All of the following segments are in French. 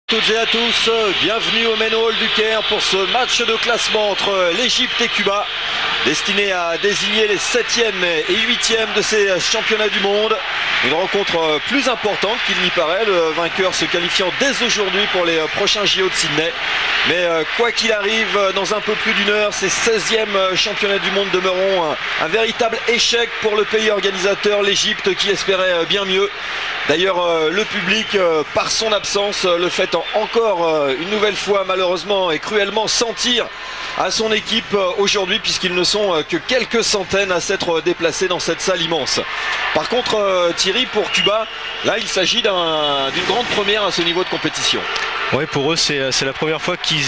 Toutes et à tous, bienvenue au Main Hall du Caire pour ce match de classement entre l'Égypte et Cuba, destiné à désigner les 7e et 8e de ces championnats du monde. Une rencontre plus importante qu'il n'y paraît, le vainqueur se qualifiant dès aujourd'hui pour les prochains JO de Sydney. Mais quoi qu'il arrive, dans un peu plus d'une heure, ces 16e championnats du monde demeureront un véritable échec pour le pays organisateur, l'Égypte, qui espérait bien mieux. D'ailleurs, le public, par son absence, le fait encore une nouvelle fois malheureusement et cruellement sentir à son équipe aujourd'hui, puisqu'ils ne sont que quelques centaines à s'être déplacés dans cette salle immense. Par contre, Thierry, pour Cuba, là il s'agit d'une grande première à ce niveau de compétition. Oui, pour eux c'est la première fois qu'ils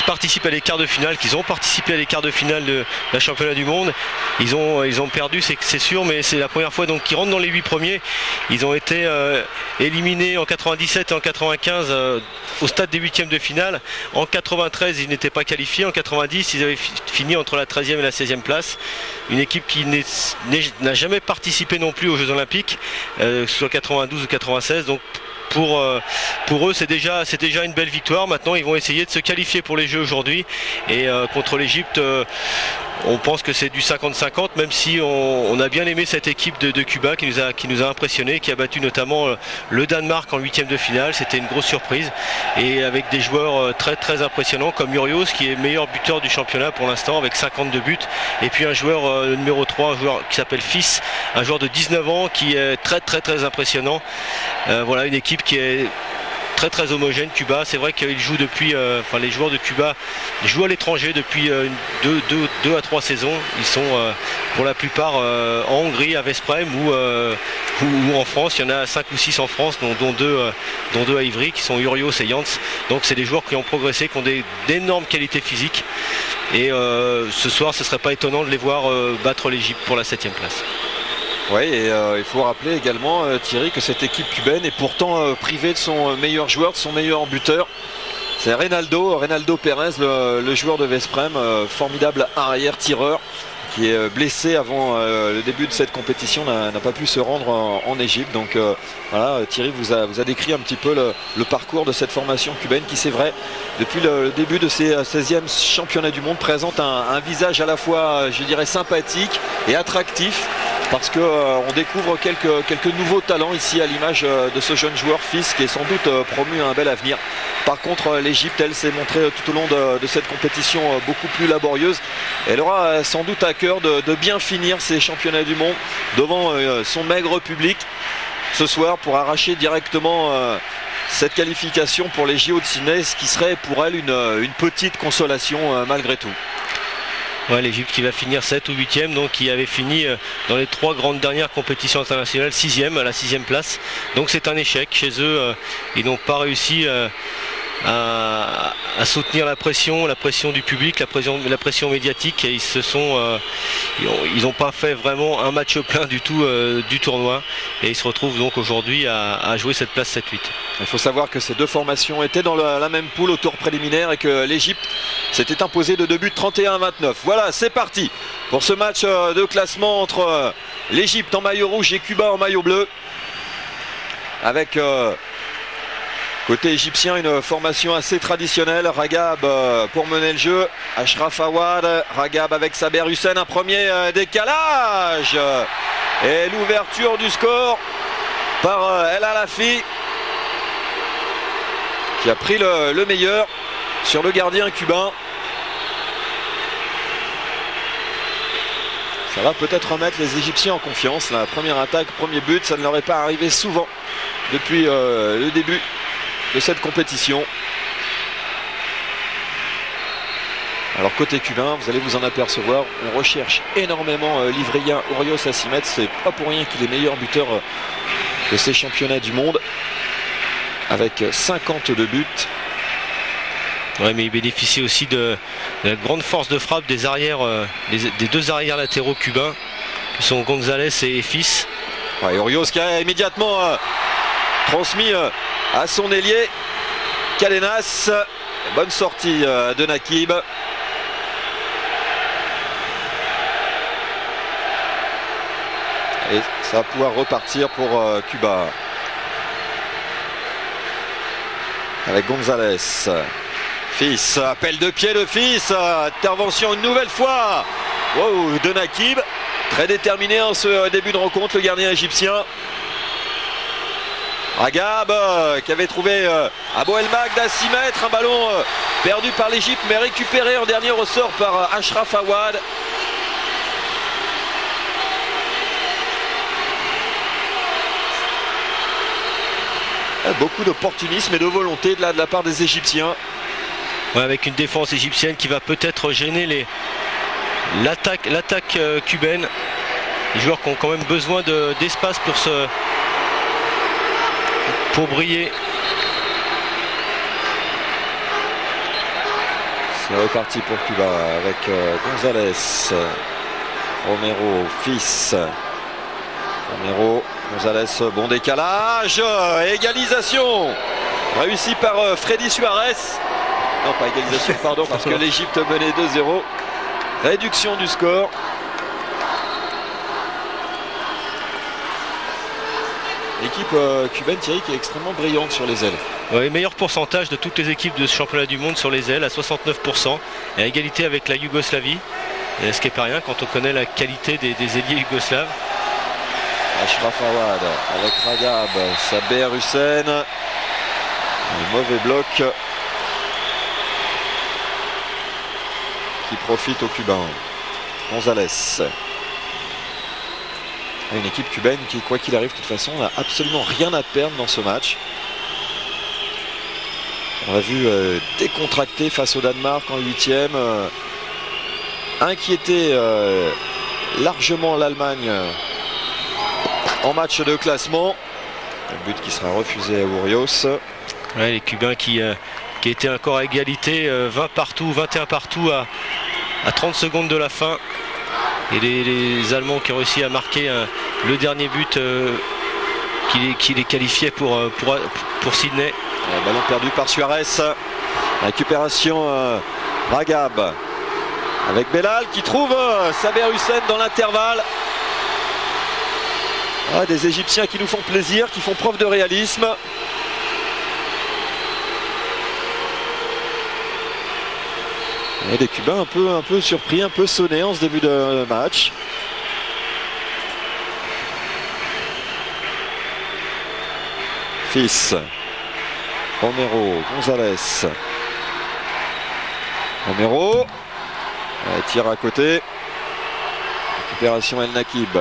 participent à les quarts de finale, qu'ils ont participé à les quarts de finale de la championnat du monde. Ils ont perdu, c'est sûr, mais c'est la première fois donc qu'ils rentrent dans les 8 premiers. Ils ont été éliminés en 97 et en 95 au stade des 8e de finale. En 93, ils n'étaient pas qualifiés. En 90, ils avaient fini entre la 13e et la 16e place. Une équipe qui n'a jamais participé non plus aux Jeux Olympiques, soit 92 ou 96. Donc pour eux c'est déjà une belle victoire. Maintenant ils vont essayer de se qualifier pour les Jeux aujourd'hui, et contre l'Égypte on pense que c'est du 50-50, même si on a bien aimé cette équipe de Cuba qui nous a impressionné, qui a battu notamment le Danemark en 8e de finale. C'était une grosse surprise, et avec des joueurs très très impressionnants comme Urios, qui est meilleur buteur du championnat pour l'instant avec 52 buts, et puis un joueur numéro 3, un joueur qui s'appelle Fils, un joueur de 19 ans qui est très très très impressionnant. Voilà une équipe qui est très très homogène. Cuba, c'est vrai qu'ils jouent depuis, les joueurs de Cuba jouent à l'étranger depuis 2 à 3 saisons. Ils sont pour la plupart en Hongrie à Veszprém ou en France. Il y en a 5 ou 6 en France, dont deux à Ivry, qui sont Urios et Jans. Donc c'est des joueurs qui ont progressé, qui ont d'énormes qualités physiques, et ce soir ce serait pas étonnant de les voir battre l'Égypte pour la 7e place. Oui, et il faut rappeler également, Thierry, que cette équipe cubaine est pourtant privée de son meilleur joueur, de son meilleur buteur. C'est Reynaldo Pérez, le joueur de Veszprém, formidable arrière-tireur, qui est blessé avant le début de cette compétition, n'a pas pu se rendre en Égypte. Donc voilà, Thierry vous a décrit un petit peu le parcours de cette formation cubaine qui, c'est vrai, depuis le début de ces 16e championnats du monde, présente un visage à la fois, je dirais, sympathique et attractif, parce qu'on découvre quelques nouveaux talents ici, à l'image de ce jeune joueur Fils, qui est sans doute promu à un bel avenir. Par contre, l'Égypte, elle, s'est montrée tout au long de cette compétition beaucoup plus laborieuse. Elle aura sans doute à cœur de bien finir ces championnats du monde devant son maigre public ce soir, pour arracher directement cette qualification pour les JO de Sydney, ce qui serait pour elle une petite consolation malgré tout. Ouais, l'Égypte qui va finir 7 ou 8e, donc qui avait fini dans les 3 grandes dernières compétitions internationales 6e, à la 6e place. Donc c'est un échec chez eux. Ils n'ont pas réussi à soutenir la pression du public, la pression médiatique, et ils n'ont pas fait vraiment un match plein du tout du tournoi, et ils se retrouvent donc aujourd'hui à jouer cette place 7-8. Il faut savoir que ces deux formations étaient dans la même poule au tour préliminaire, et que l'Égypte s'était imposée de 2 buts 31-29. Voilà, c'est parti pour ce match de classement entre l'Égypte en maillot rouge et Cuba en maillot bleu, avec côté égyptien une formation assez traditionnelle. Ragab pour mener le jeu, Ashraf Awad, Ragab avec Saber Hussein, un premier décalage, et l'ouverture du score par El Alafi, qui a pris le meilleur sur le gardien cubain. Ça va peut-être remettre les Égyptiens en confiance. La première attaque, premier but, ça ne leur est pas arrivé souvent depuis le début de cette compétition. Alors côté cubain, vous allez vous en apercevoir, on recherche énormément l'Ivrien Urios à 6 mètres. C'est pas pour rien qu'il est meilleur buteur de ces championnats du monde, avec 52 buts. Ouais, mais il bénéficie aussi de la grande force de frappe des arrières, des 2 arrières latéraux cubains, qui sont González et Fils. Ouais, Urios qui a immédiatement transmis à son ailier Cadenas. Bonne sortie de Nakib. Et ça va pouvoir repartir pour Cuba. avec Gonzalez. Fils, appel de pied de Fils, intervention une nouvelle fois de Nakib, très déterminé en ce début de rencontre, le gardien égyptien. Ragab qui avait trouvé Abou El Magd à 6 mètres, un ballon perdu par l'Égypte mais récupéré en dernier ressort par Ashraf Awad. Beaucoup d'opportunisme et de volonté de la part des Égyptiens. Ouais, avec une défense égyptienne qui va peut-être gêner l'attaque cubaine. Les joueurs qui ont quand même besoin d'espace pour briller. C'est reparti pour Cuba avec Gonzalez, Romero, Fils. Romero, Gonzalez, bon décalage, égalisation réussi par Freddy Suarez. Non, pas égalisation, pardon, parce que l'Égypte menait 2-0. Réduction du score. L'équipe cubaine, Thierry, qui est extrêmement brillante sur les ailes. Oui, meilleur pourcentage de toutes les équipes de ce championnat du monde sur les ailes à 69%, et à égalité avec la Yougoslavie. Et ce qui n'est pas rien quand on connaît la qualité des ailiers yougoslaves. Ashraf Awad avec Ragab, Saber Hussein. Un mauvais bloc qui profite aux Cubains. Gonzalez. Une équipe cubaine qui, quoi qu'il arrive, de toute façon, n'a absolument rien à perdre dans ce match. On l'a vu décontracté face au Danemark en 8e. Inquiéter largement l'Allemagne en match de classement. Un but qui sera refusé à Ourios. Ouais, les Cubains qui étaient encore à égalité, 20 partout, 21 partout à 30 secondes de la fin. Et les Allemands qui ont réussi à marquer le dernier but qui les qualifiait pour Sydney. Ballon perdu par Suarez. Récupération Ragab. Avec Belal qui trouve Saber Hussein dans l'intervalle. Des Égyptiens qui nous font plaisir, qui font preuve de réalisme. Et des Cubains un peu surpris, un peu sonnés en ce début de match. Fils, Romero, Gonzalez. Romero, tire à côté. Récupération El Nakib.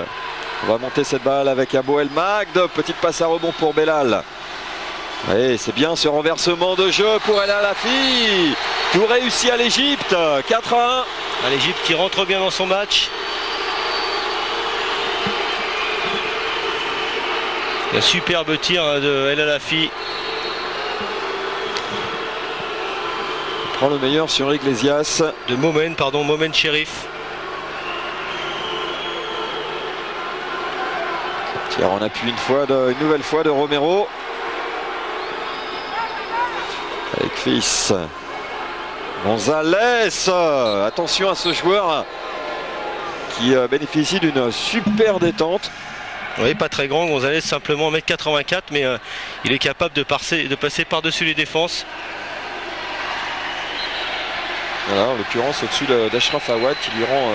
On va monter cette balle avec Abou El Magd. Petite passe à rebond pour Belal. Et c'est bien ce renversement de jeu pour El Alafi. Tout réussi à l'Égypte. 4-1. L'Égypte qui rentre bien dans son match. Un superbe tir de El Alafi. Il prend le meilleur sur Iglesias. De Momen Cherif. Tir en appui une nouvelle fois de Romero. Avec Fils. Gonzalez. Attention à ce joueur qui bénéficie d'une super détente. Oui, pas très grand, Gonzalez, simplement 1m84, mais il est capable de passer par-dessus les défenses. Voilà, en l'occurrence au-dessus d'Ashraf Awad qui lui rend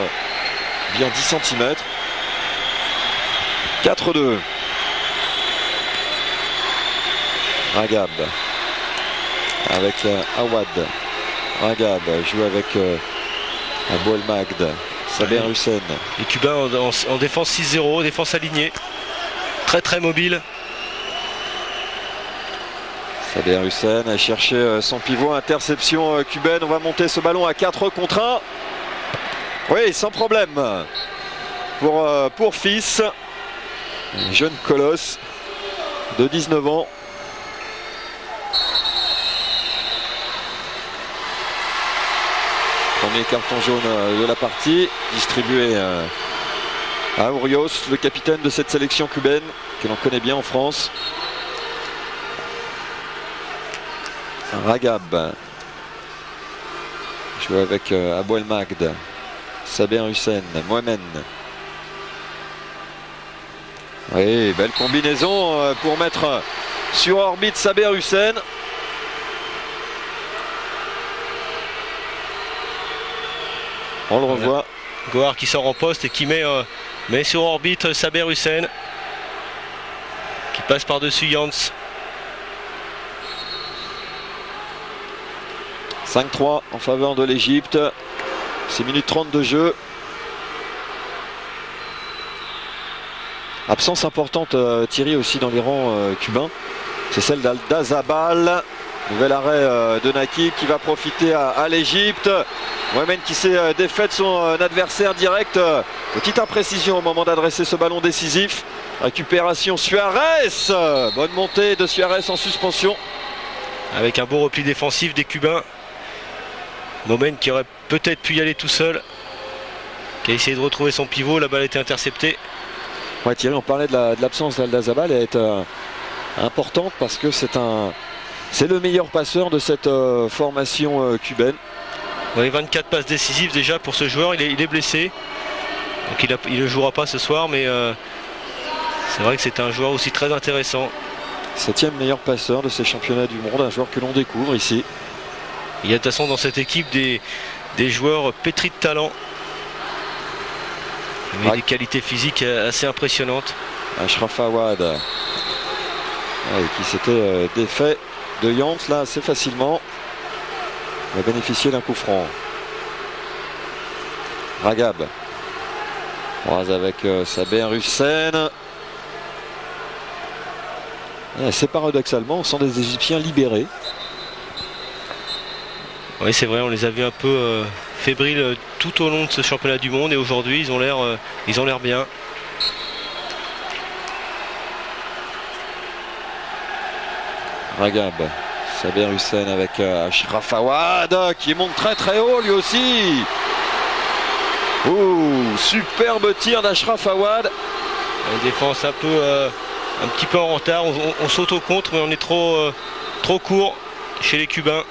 bien 10 cm. 4-2. Ragab avec Awad. Ragab joue avec Abou El Magd. Saber Hussein. Les Cubains en défense 6-0, défense alignée. Très très mobile. Saber Hussein a cherché son pivot. Interception cubaine. On va monter ce ballon à 4 contre 1. Oui, sans problème. Pour Fils. Un jeune colosse de 19 ans. Premier carton jaune de la partie, distribué à Ourios, le capitaine de cette sélection cubaine que l'on connaît bien en France. Ragab joue avec Abou El Magd, Saber Hussein, Mohamed. Oui, belle combinaison pour mettre sur orbite Saber Hussein. On le revoit. Voilà. Gohar qui sort en poste et qui met sur orbite Saber Hussein. Qui passe par-dessus Jans. 5-3 en faveur de l'Égypte. 6 minutes 30 de jeu. Absence importante, Thierry, aussi dans les rangs cubains. C'est celle d'Al-Dazabal. Nouvel arrêt de Nakib qui va profiter à l'Égypte. Mohamed qui s'est défait de son adversaire direct. Petite imprécision au moment d'adresser ce ballon décisif. Récupération Suarez. Bonne montée de Suarez en suspension. Avec un beau repli défensif des Cubains. Mohamed qui aurait peut-être pu y aller tout seul. Qui a essayé de retrouver son pivot. La balle a été interceptée. Ouais, Thierry, on parlait de l'absence d'Al-Dazabal. Elle est importante parce que c'est le meilleur passeur de cette formation cubaine. Ouais, 24 passes décisives déjà pour ce joueur. Il est blessé. Donc il ne jouera pas ce soir, mais c'est vrai que c'est un joueur aussi très intéressant. 7e meilleur passeur de ces championnats du monde, un joueur que l'on découvre ici. Il y a de toute façon dans cette équipe des joueurs pétris de talent. Mais des qualités physiques assez impressionnantes. Ashraf Awad qui s'était défait de Jans là assez facilement. Il va bénéficier d'un coup franc. Ragab croise avec Saber Hussein. C'est paradoxalement, on sent des Égyptiens libérés. Oui, c'est vrai, on les a vus un peu fébriles tout au long de ce championnat du monde et aujourd'hui ils ont l'air bien. Ragab, Saber Hussein avec Ashraf Awad qui monte très très haut lui aussi. Superbe tir d'Ashraf Awad. Une défense un petit peu en retard, on saute au contre mais on est trop court chez les Cubains.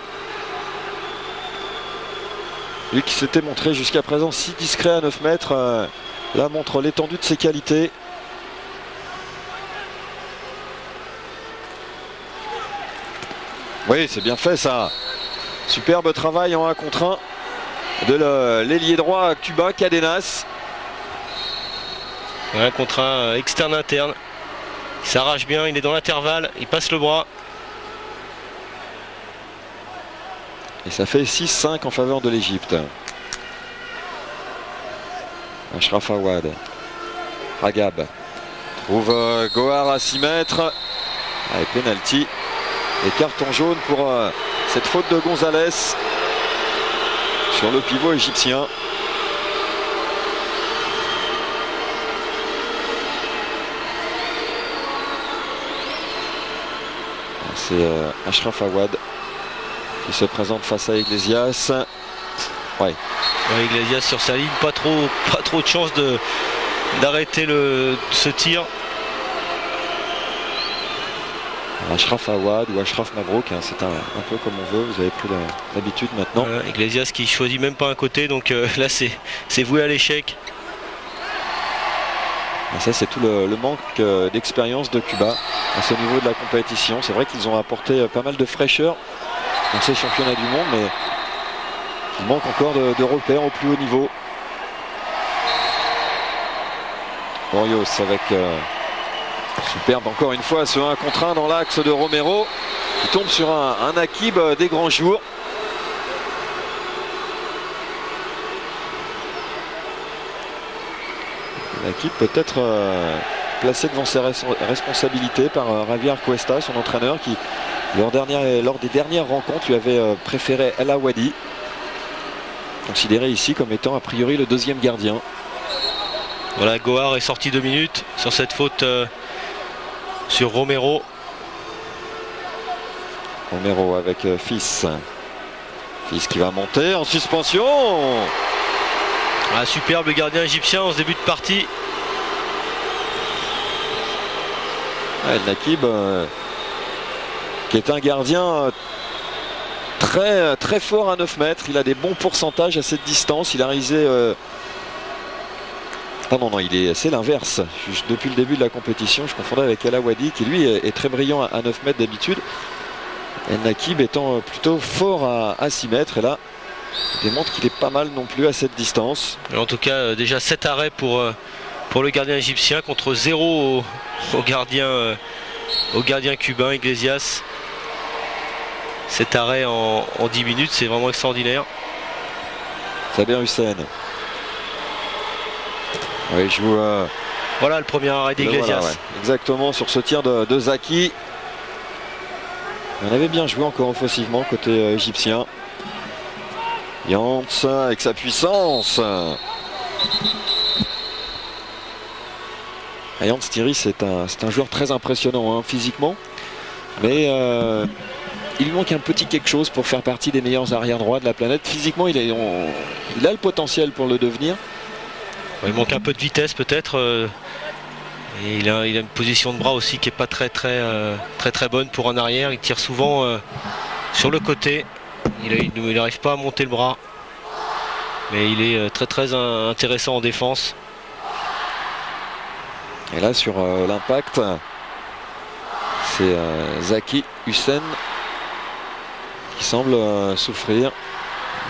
Lui qui s'était montré jusqu'à présent si discret à 9 mètres, là montre l'étendue de ses qualités. Oui, c'est bien fait ça. Superbe travail en 1 contre 1 de l'ailier droit cubain Cadenas. 1 contre 1 externe interne. Il s'arrache bien, il est dans l'intervalle, il passe le bras. Et ça fait 6-5 en faveur de l'Égypte. Ashraf Awad. Ragab trouve Gohar à 6 mètres. Avec penalty. Et carton jaune pour cette faute de Gonzalez sur le pivot égyptien. C'est Ashraf Awad qui se présente face à Iglesias. Ouais. Iglesias sur sa ligne, pas trop de chance d'arrêter ce tir. Ashraf Awad ou Ashraf Mabrouk, hein, c'est un peu comme on veut, vous avez pris l'habitude maintenant. Iglesias qui choisit même pas un côté, donc là c'est voué à l'échec. Et ça c'est tout le manque d'expérience de Cuba à ce niveau de la compétition. C'est vrai qu'ils ont apporté pas mal de fraîcheur dans ces championnats du monde, mais il manque encore de repères au plus haut niveau. Orios avec superbe encore une fois ce 1 contre 1 dans l'axe de Romero qui tombe sur un Nakib des grands jours. Nakib peut-être placé devant ses responsabilités par Javier Cuesta, son entraîneur, qui lors des dernières rencontres lui avait préféré El Awadi, considéré ici comme étant a priori le 2e gardien. Voilà, Gohar est sorti 2 minutes sur cette faute sur Romero. Romero avec Fils. Fils qui va monter en suspension. Superbe le gardien égyptien en ce début de partie. Nakib qui est un gardien très, très fort à 9 mètres. Il a des bons pourcentages à cette distance. Il a réalisé... Pardon, non, c'est l'inverse. Depuis le début de la compétition, je confondais avec El Awadi qui lui est très brillant à 9 mètres d'habitude. Et Nakib étant plutôt fort à 6 mètres. Et là, Il démontre qu'il est pas mal non plus à cette distance. En tout cas, déjà 7 arrêts pour le gardien égyptien contre 0 au gardien cubain Iglesias. 7 arrêts en 10 minutes, c'est vraiment extraordinaire. Saber Hussein. Oui, il joue. Voilà le premier arrêt d'Iglesias. Voilà, ouais. Exactement sur ce tir de Zaki. On avait bien joué encore offensivement côté égyptien. Yantz avec sa puissance. Yantz Thierry, c'est un joueur très impressionnant hein, physiquement. Mais il lui manque un petit quelque chose pour faire partie des meilleurs arrière droits de la planète. Physiquement, il a le potentiel pour le devenir. Il manque un peu de vitesse peut-être. Et il a une position de bras aussi qui n'est pas très bonne pour un arrière. Il tire souvent sur le côté. Il n'arrive pas à monter le bras. Mais il est très intéressant en défense. Et là sur l'impact, c'est Zaki Hussein qui semble souffrir.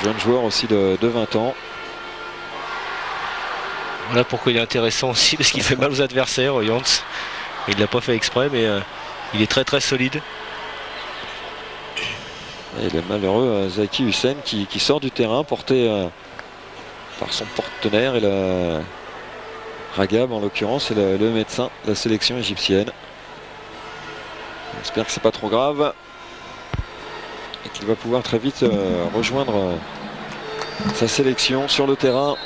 Jeune joueur aussi de 20 ans. Voilà pourquoi il est intéressant aussi, parce qu'il fait mal aux adversaires, Yantz. Il ne l'a pas fait exprès, mais il est très solide. Et le malheureux Zaki Hussein qui sort du terrain porté par son partenaire et le Ragab en l'occurrence et le médecin de la sélection égyptienne. J'espère que c'est pas trop grave et qu'il va pouvoir très vite rejoindre sa sélection sur le terrain.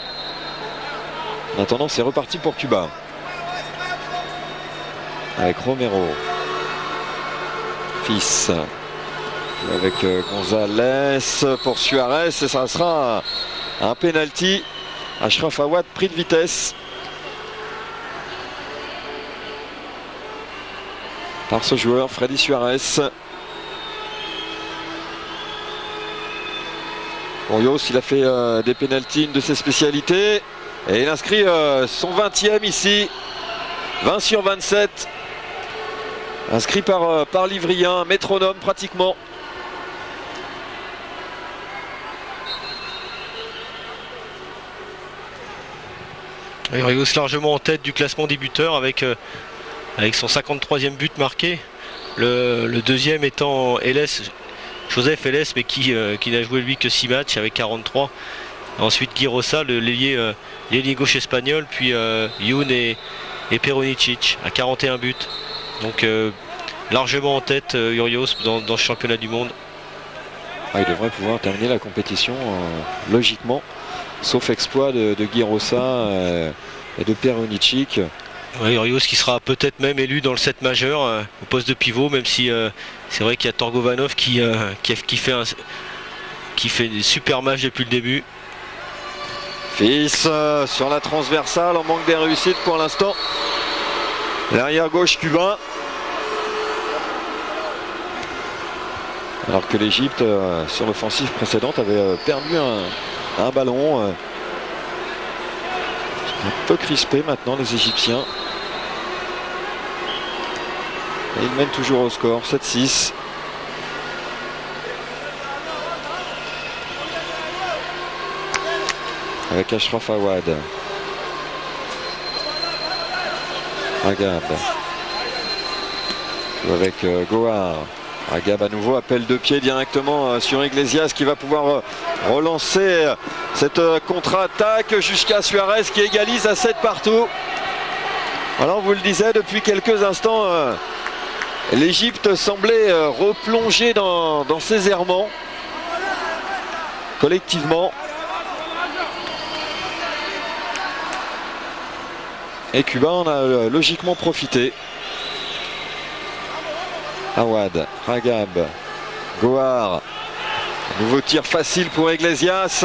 En attendant, c'est reparti pour Cuba. Avec Romero. Fils. Avec Gonzalez pour Suarez. Et ça sera un penalty. Achraf Awad pris de vitesse. Par ce joueur, Freddy Suarez. Urios, il a fait des pénaltys, une de ses spécialités. Et il inscrit son 20e ici. 20 sur 27. Inscrit par l'Ivrien, métronome pratiquement. Urios largement en tête du classement des buteurs avec son 53e but marqué. Le deuxième étant Joseph Eles, mais qui n'a joué lui que 6 matchs avec 43. Ensuite Guy Rossa, l'ailier gauche espagnol, puis Youn et Peronicic à 41 buts. Donc largement en tête Urios dans ce championnat du monde. Il devrait pouvoir terminer la compétition logiquement, sauf exploit de Guy Rossa et de Peronicic. Urios qui sera peut-être même élu dans le 7 majeur au poste de pivot, même si c'est vrai qu'il y a Torgovanov qui fait des super matchs depuis le début. Fils sur la transversale en manque des réussites pour l'instant. L'arrière gauche cubain. Alors que l'Égypte sur l'offensive précédente avait perdu un ballon. Un peu crispé maintenant les Égyptiens. Et ils mènent toujours au score 7-6. Avec Achraf Awad. Ragab. Avec Gohar. Ragab à nouveau, appel de pied directement sur Iglesias qui va pouvoir relancer cette contre-attaque jusqu'à Suarez qui égalise à 7 partout. Alors on vous le disait depuis quelques instants, l'Égypte semblait replonger dans ses errements collectivement. Et Cuba en a logiquement profité. Awad, Ragab, Gohar. Nouveau tir facile pour Iglesias.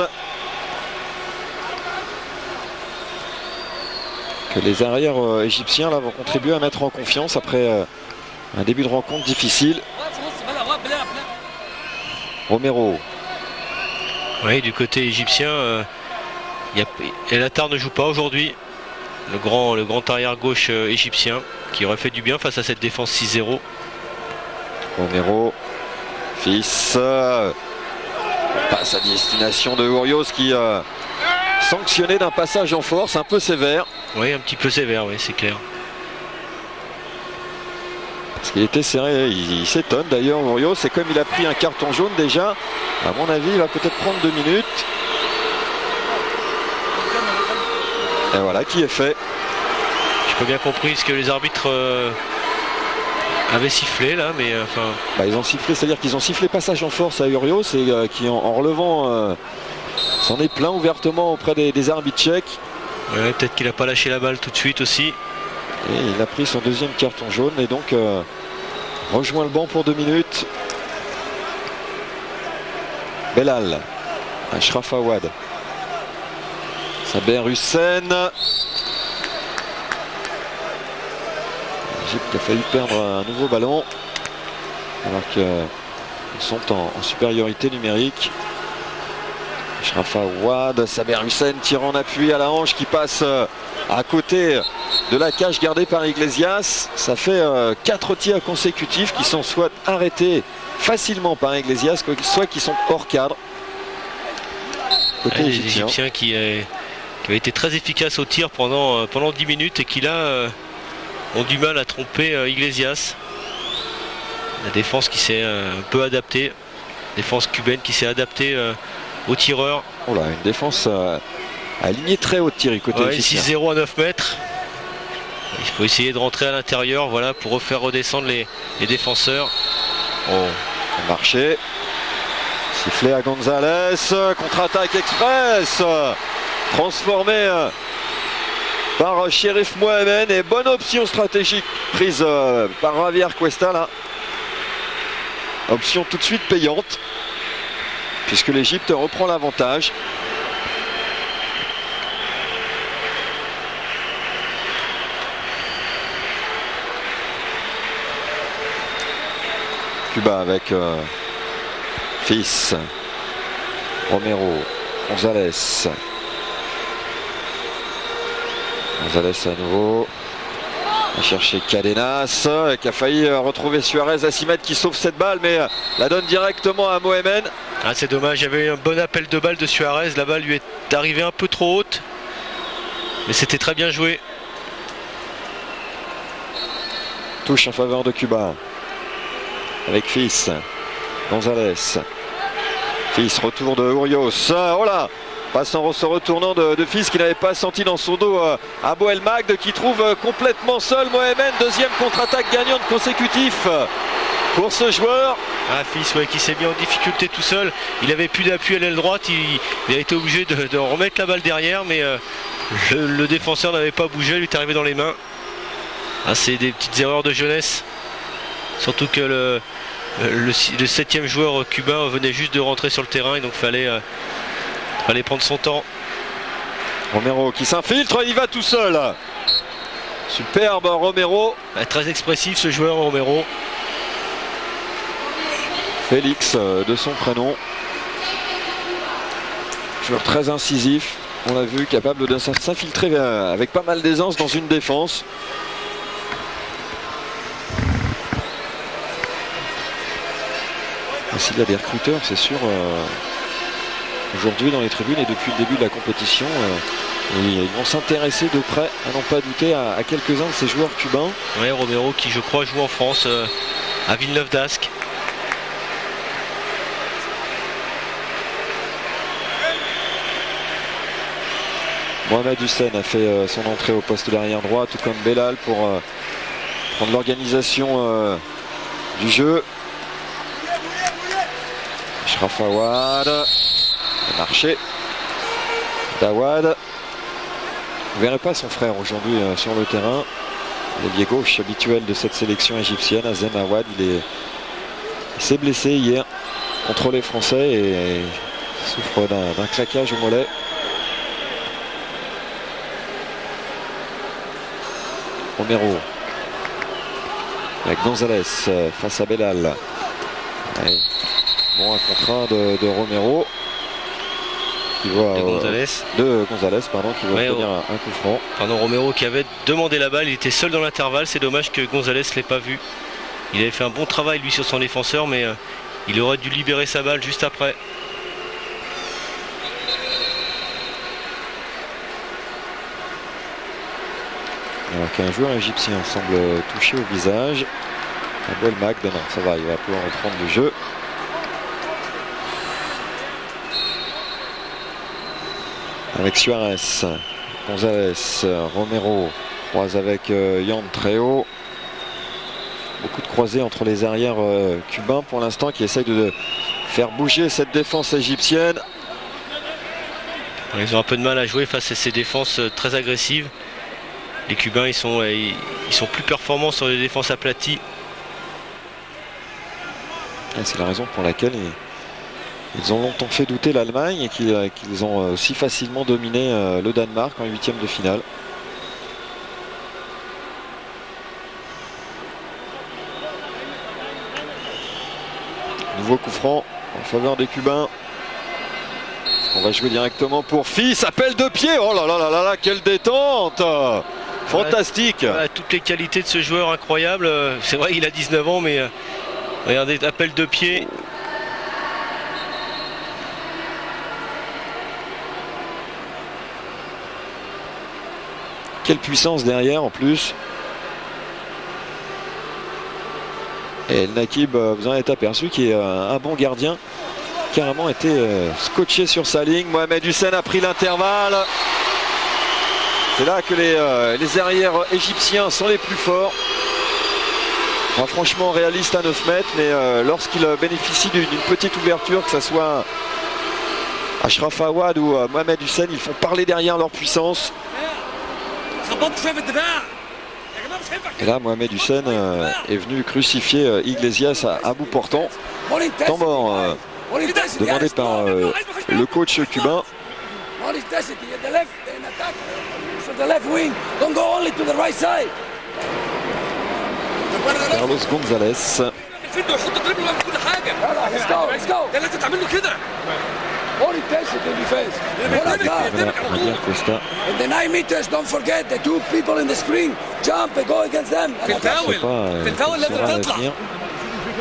Que les arrières égyptiens là, vont contribuer à mettre en confiance après un début de rencontre difficile. Romero. Oui, du côté égyptien, El Attar ne joue pas aujourd'hui. Le grand arrière gauche égyptien qui aurait fait du bien face à cette défense 6-0. Romero, Fils, Passe à destination de Urios qui sanctionné d'un passage en force un peu sévère. Oui, un petit peu sévère, oui, c'est clair. Parce qu'il était serré, il s'étonne d'ailleurs Urios, et comme il a pris un carton jaune déjà, à mon avis il va peut-être prendre 2 minutes. Et voilà qui est fait. Je peux bien compris ce que les arbitres avaient sifflé là, mais enfin. Bah, ils ont sifflé, c'est-à-dire qu'ils ont sifflé passage en force à Urios et qui en relevant s'en est plaint ouvertement auprès des arbitres tchèques. Ouais, peut-être qu'il n'a pas lâché la balle tout de suite aussi. Et il a pris son 2e carton jaune et donc rejoint le banc pour 2 minutes. Belal, Ashraf Awad, Saber Hussein. L'Égypte qui a failli perdre un nouveau ballon alors qu'ils sont en supériorité numérique. Ashraf Awad, Saber Hussein tire en appui à la hanche qui passe à côté de la cage gardée par Iglesias. Ça fait 4 tirs consécutifs qui sont soit arrêtés facilement par Iglesias, soit qui sont hors cadre. Côté les égyptien qui avait été très efficace au tir pendant 10 minutes et qui là ont du mal à tromper Iglesias. La défense qui s'est un peu adaptée. Défense cubaine qui s'est adaptée aux tireurs. Oh là, une défense alignée très haute, Thierry, côté égyptien. 6-0 à 9 mètres. Il faut essayer de rentrer à l'intérieur, voilà, pour refaire redescendre les défenseurs. Oh, marché. Sifflet à Gonzalez. Contre-attaque express. Transformé par Chérif Mohamed. Et bonne option stratégique prise par Javier Cuesta là. Option tout de suite payante, puisque l'Égypte reprend l'avantage. Cuba avec Fils, Romero, Gonzalez. Gonzalez à nouveau. À chercher Cadenas qui a failli retrouver Suarez à 6 mètres qui sauve cette balle, mais la donne directement à Mohamed. Ah, c'est dommage, il y avait eu un bon appel de balle de Suarez. La balle lui est arrivée un peu trop haute, mais c'était très bien joué. Touche en faveur de Cuba avec Fils, Gonzalez. Fils, retour de Urios. Oh là, passe en se retournant de Fils qui n'avait pas senti dans son dos à Boel Magde qui trouve complètement seul Mohamed. 2e contre-attaque gagnante consécutif pour ce joueur. Ah, Fils, ouais, qui s'est mis en difficulté tout seul. Il avait plus d'appui à l'aile droite. Il a été obligé de remettre la balle derrière, mais le défenseur n'avait pas bougé. Il lui est arrivé dans les mains. Ah, c'est des petites erreurs de jeunesse. Surtout que le 7e joueur cubain venait juste de rentrer sur le terrain et donc fallait prendre son temps. Romero qui s'infiltre, il va tout seul. Superbe Romero. Très expressif ce joueur Romero. Félix de son prénom. Joueur très incisif, on l'a vu, capable de s'infiltrer avec pas mal d'aisance dans une défense. S'il y a des recruteurs, c'est sûr, aujourd'hui dans les tribunes et depuis le début de la compétition, ils vont s'intéresser de près, à n'en pas douter, à quelques-uns de ces joueurs cubains. Oui, Romero qui je crois joue en France, à Villeneuve d'Ascq. Mohamed Hussein a fait son entrée au poste d'arrière droit, tout comme Belal, pour prendre l'organisation du jeu. Ashraf Awad, marché d'Awad. Vous ne verrez pas son frère aujourd'hui sur le terrain. L'ailier gauche habituel de cette sélection égyptienne, Azem Awad, il s'est blessé hier contre les Français et souffre d'un claquage au mollet. Romero avec Gonzalez face à Belal. Allez. Bon, un contrat de Romero qui voit de Gonzalez pardon, qui va obtenir un coup franc. Pardon, Romero qui avait demandé la balle, il était seul dans l'intervalle. C'est dommage que Gonzalez ne l'ait pas vu. Il avait fait un bon travail lui sur son défenseur, mais il aurait dû libérer sa balle juste après. Alors qu'un joueur égyptien semble touché au visage. Belmag, non, ça va, il va pouvoir reprendre le jeu. Avec Suarez, Gonzalez, Romero croise avec Yan très haut. Beaucoup de croisés entre les arrières cubains pour l'instant qui essayent de faire bouger cette défense égyptienne. Ils ont un peu de mal à jouer face à ces défenses très agressives. Les Cubains ils sont plus performants sur les défenses aplaties. C'est la raison pour laquelle ils ont longtemps fait douter l'Allemagne et qu'ils ont aussi facilement dominé le Danemark en huitième de finale. Nouveau coup franc en faveur des Cubains. On va jouer directement pour Fils. Appel de pied. Oh là là là là là, quelle détente! Fantastique. Voilà, toutes les qualités de ce joueur incroyable. C'est vrai qu'il a 19 ans, mais regardez, appel de pied. Quelle puissance derrière en plus. Et El Nakib, vous en êtes aperçu, qui est un bon gardien, carrément été scotché sur sa ligne. Mohamed Hussein a pris l'intervalle. C'est là que les arrières égyptiens sont les plus forts. Enfin, franchement réaliste à 9 mètres, mais lorsqu'il bénéficie d'une petite ouverture, que ce soit Achraf Awad ou Mohamed Hussein, ils font parler derrière leur puissance. Et là, Mohamed Hussein est venu crucifier Iglesias à bout portant. Temps mort demandé par le coach cubain. Carlos Gonzalez. Costa. In the 9 meters, don't forget the two people in the screen. Jump and go against them.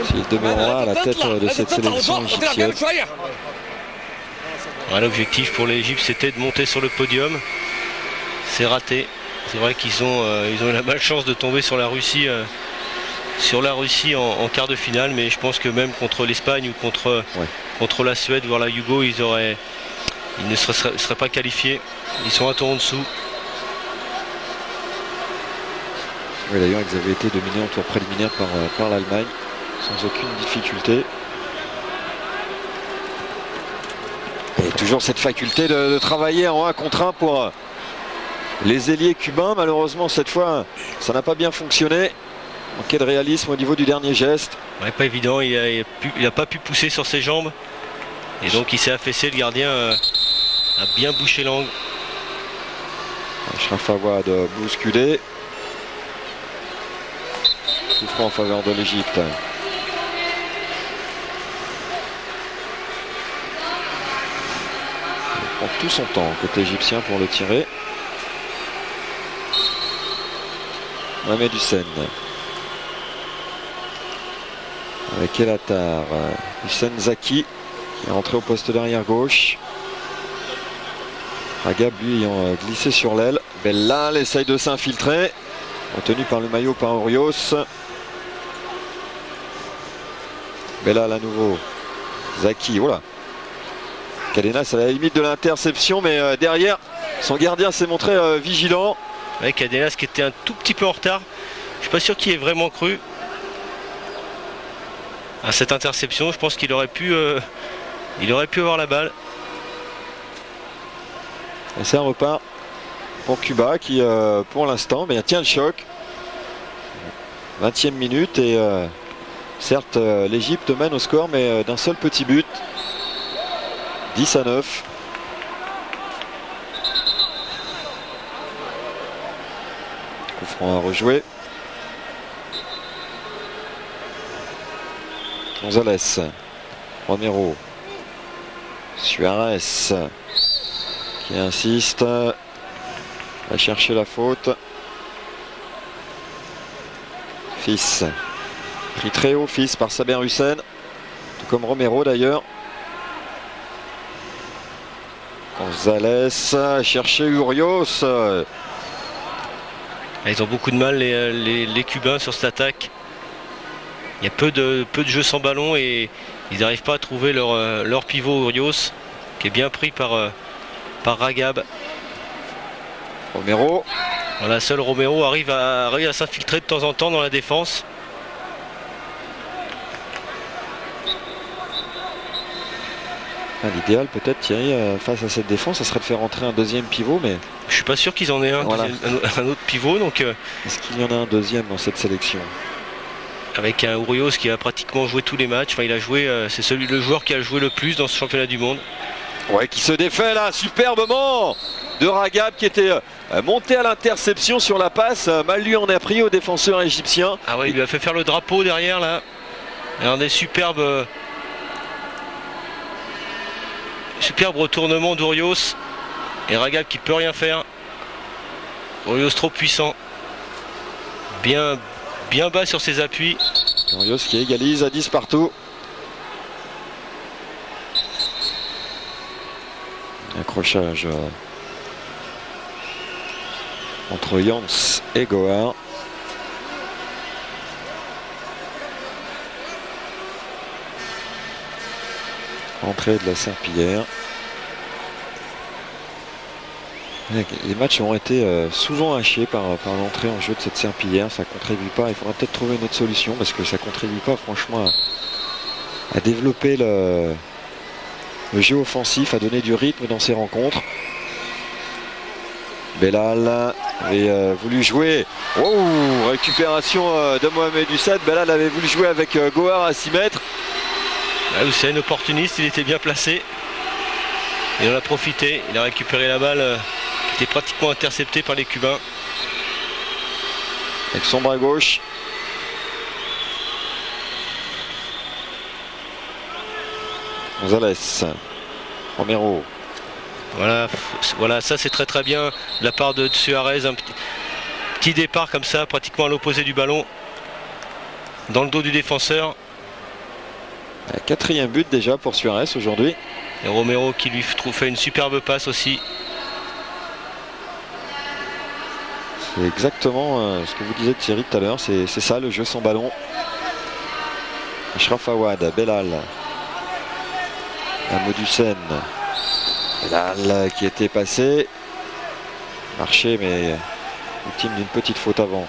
S'il demeurera à la tête de cette sélection égyptienne. L'objectif pour l'Égypte, c'était de monter sur le podium. C'est raté. C'est vrai qu'ils ont eu la malchance de tomber sur la Russie. En quart de finale, mais je pense que même contre l'Espagne ou contre la Suède, voire la Yougo, ils ne seraient pas qualifiés. Ils sont un tour en dessous. Oui, d'ailleurs, ils avaient été dominés en tour préliminaire par l'Allemagne, sans aucune difficulté. Et toujours cette faculté de travailler en 1 contre 1 pour les ailiers cubains. Malheureusement, cette fois, ça n'a pas bien fonctionné. Manqué de réalisme au niveau du dernier geste. Ouais, pas évident, il n'a pas pu pousser sur ses jambes. Et donc il s'est affaissé, le gardien a bien bouché l'angle. Achraf Awad bousculé. Coup franc en faveur de l'Égypte. Il prend tout son temps côté égyptien pour le tirer. Mohamed Hussein. Avec Elatar. Hussein Zaki qui est rentré au poste d'arrière gauche. Agab lui ayant glissé sur l'aile. Bellal essaye de s'infiltrer. Retenu par le maillot par Orios. Bellal à nouveau. Zaki, voilà. Cadenas à la limite de l'interception, mais derrière, son gardien s'est montré vigilant. Avec Cadenas qui était un tout petit peu en retard. Je ne suis pas sûr qu'il ait vraiment cru à cette interception. Je pense qu'il aurait pu avoir la balle. Et c'est un repart pour Cuba qui pour l'instant tient le choc. 20e minute et certes l'Égypte mène au score, mais d'un seul petit but. 10-9. Coup franc à rejouer. Gonzalez, Romero, Suarez qui insiste, va chercher la faute. Fils, pris très haut, Fils par Saber Hussein, tout comme Romero d'ailleurs. Gonzalez, chercher Urios. Ils ont beaucoup de mal les Cubains sur cette attaque. Il y a peu de jeux sans ballon et ils n'arrivent pas à trouver leur pivot Urios qui est bien pris par Ragab. Romero. Voilà, seul Romero arrive à s'infiltrer de temps en temps dans la défense. L'idéal peut-être Thierry face à cette défense, ça serait de faire rentrer un deuxième pivot, mais je suis pas sûr qu'ils en aient voilà. un autre pivot. Donc est-ce qu'il y en a un deuxième dans cette sélection? Avec un Urios qui a pratiquement joué tous les matchs. Enfin, il a joué, c'est le joueur qui a joué le plus dans ce championnat du monde. Ouais, qui se défait là, superbement de Ragab qui était monté à l'interception sur la passe. Mal lui en a pris au défenseur égyptien. Ah ouais, il lui a fait faire le drapeau derrière là. Et un des superbes retournements d'Urios. Et Ragab qui peut rien faire. Urios trop puissant. Bien bas sur ses appuis. Urios qui égalise à 10 partout. Accrochage entre Jans et Gohar. Entrée de la Serpillière. Les matchs ont été souvent hachés par l'entrée en jeu de cette Serpillière. Ça ne contribue pas. Il faudra peut-être trouver une autre solution parce que ça ne contribue pas franchement à développer le jeu offensif, à donner du rythme dans ces rencontres. Belal avait voulu jouer. Oh, récupération de Mohamed Hussein. Belal avait voulu jouer avec Gohar à 6 mètres. Hussein opportuniste, il était bien placé. Il en a profité. Il a récupéré la balle qui était pratiquement interceptée par les Cubains. Avec son bras gauche. Gonzalez. Romero. Voilà, ça c'est très bien de la part de Suarez. Un petit départ comme ça, pratiquement à l'opposé du ballon. Dans le dos du défenseur. Quatrième but déjà pour Suarez aujourd'hui. Et Romero qui lui fait une superbe passe aussi. C'est exactement ce que vous disiez Thierry tout à l'heure. C'est ça le jeu sans ballon. Ashraf Awad, Belal. Mohamed Hussein. Belal qui était passé. Marché mais victime d'une petite faute avant.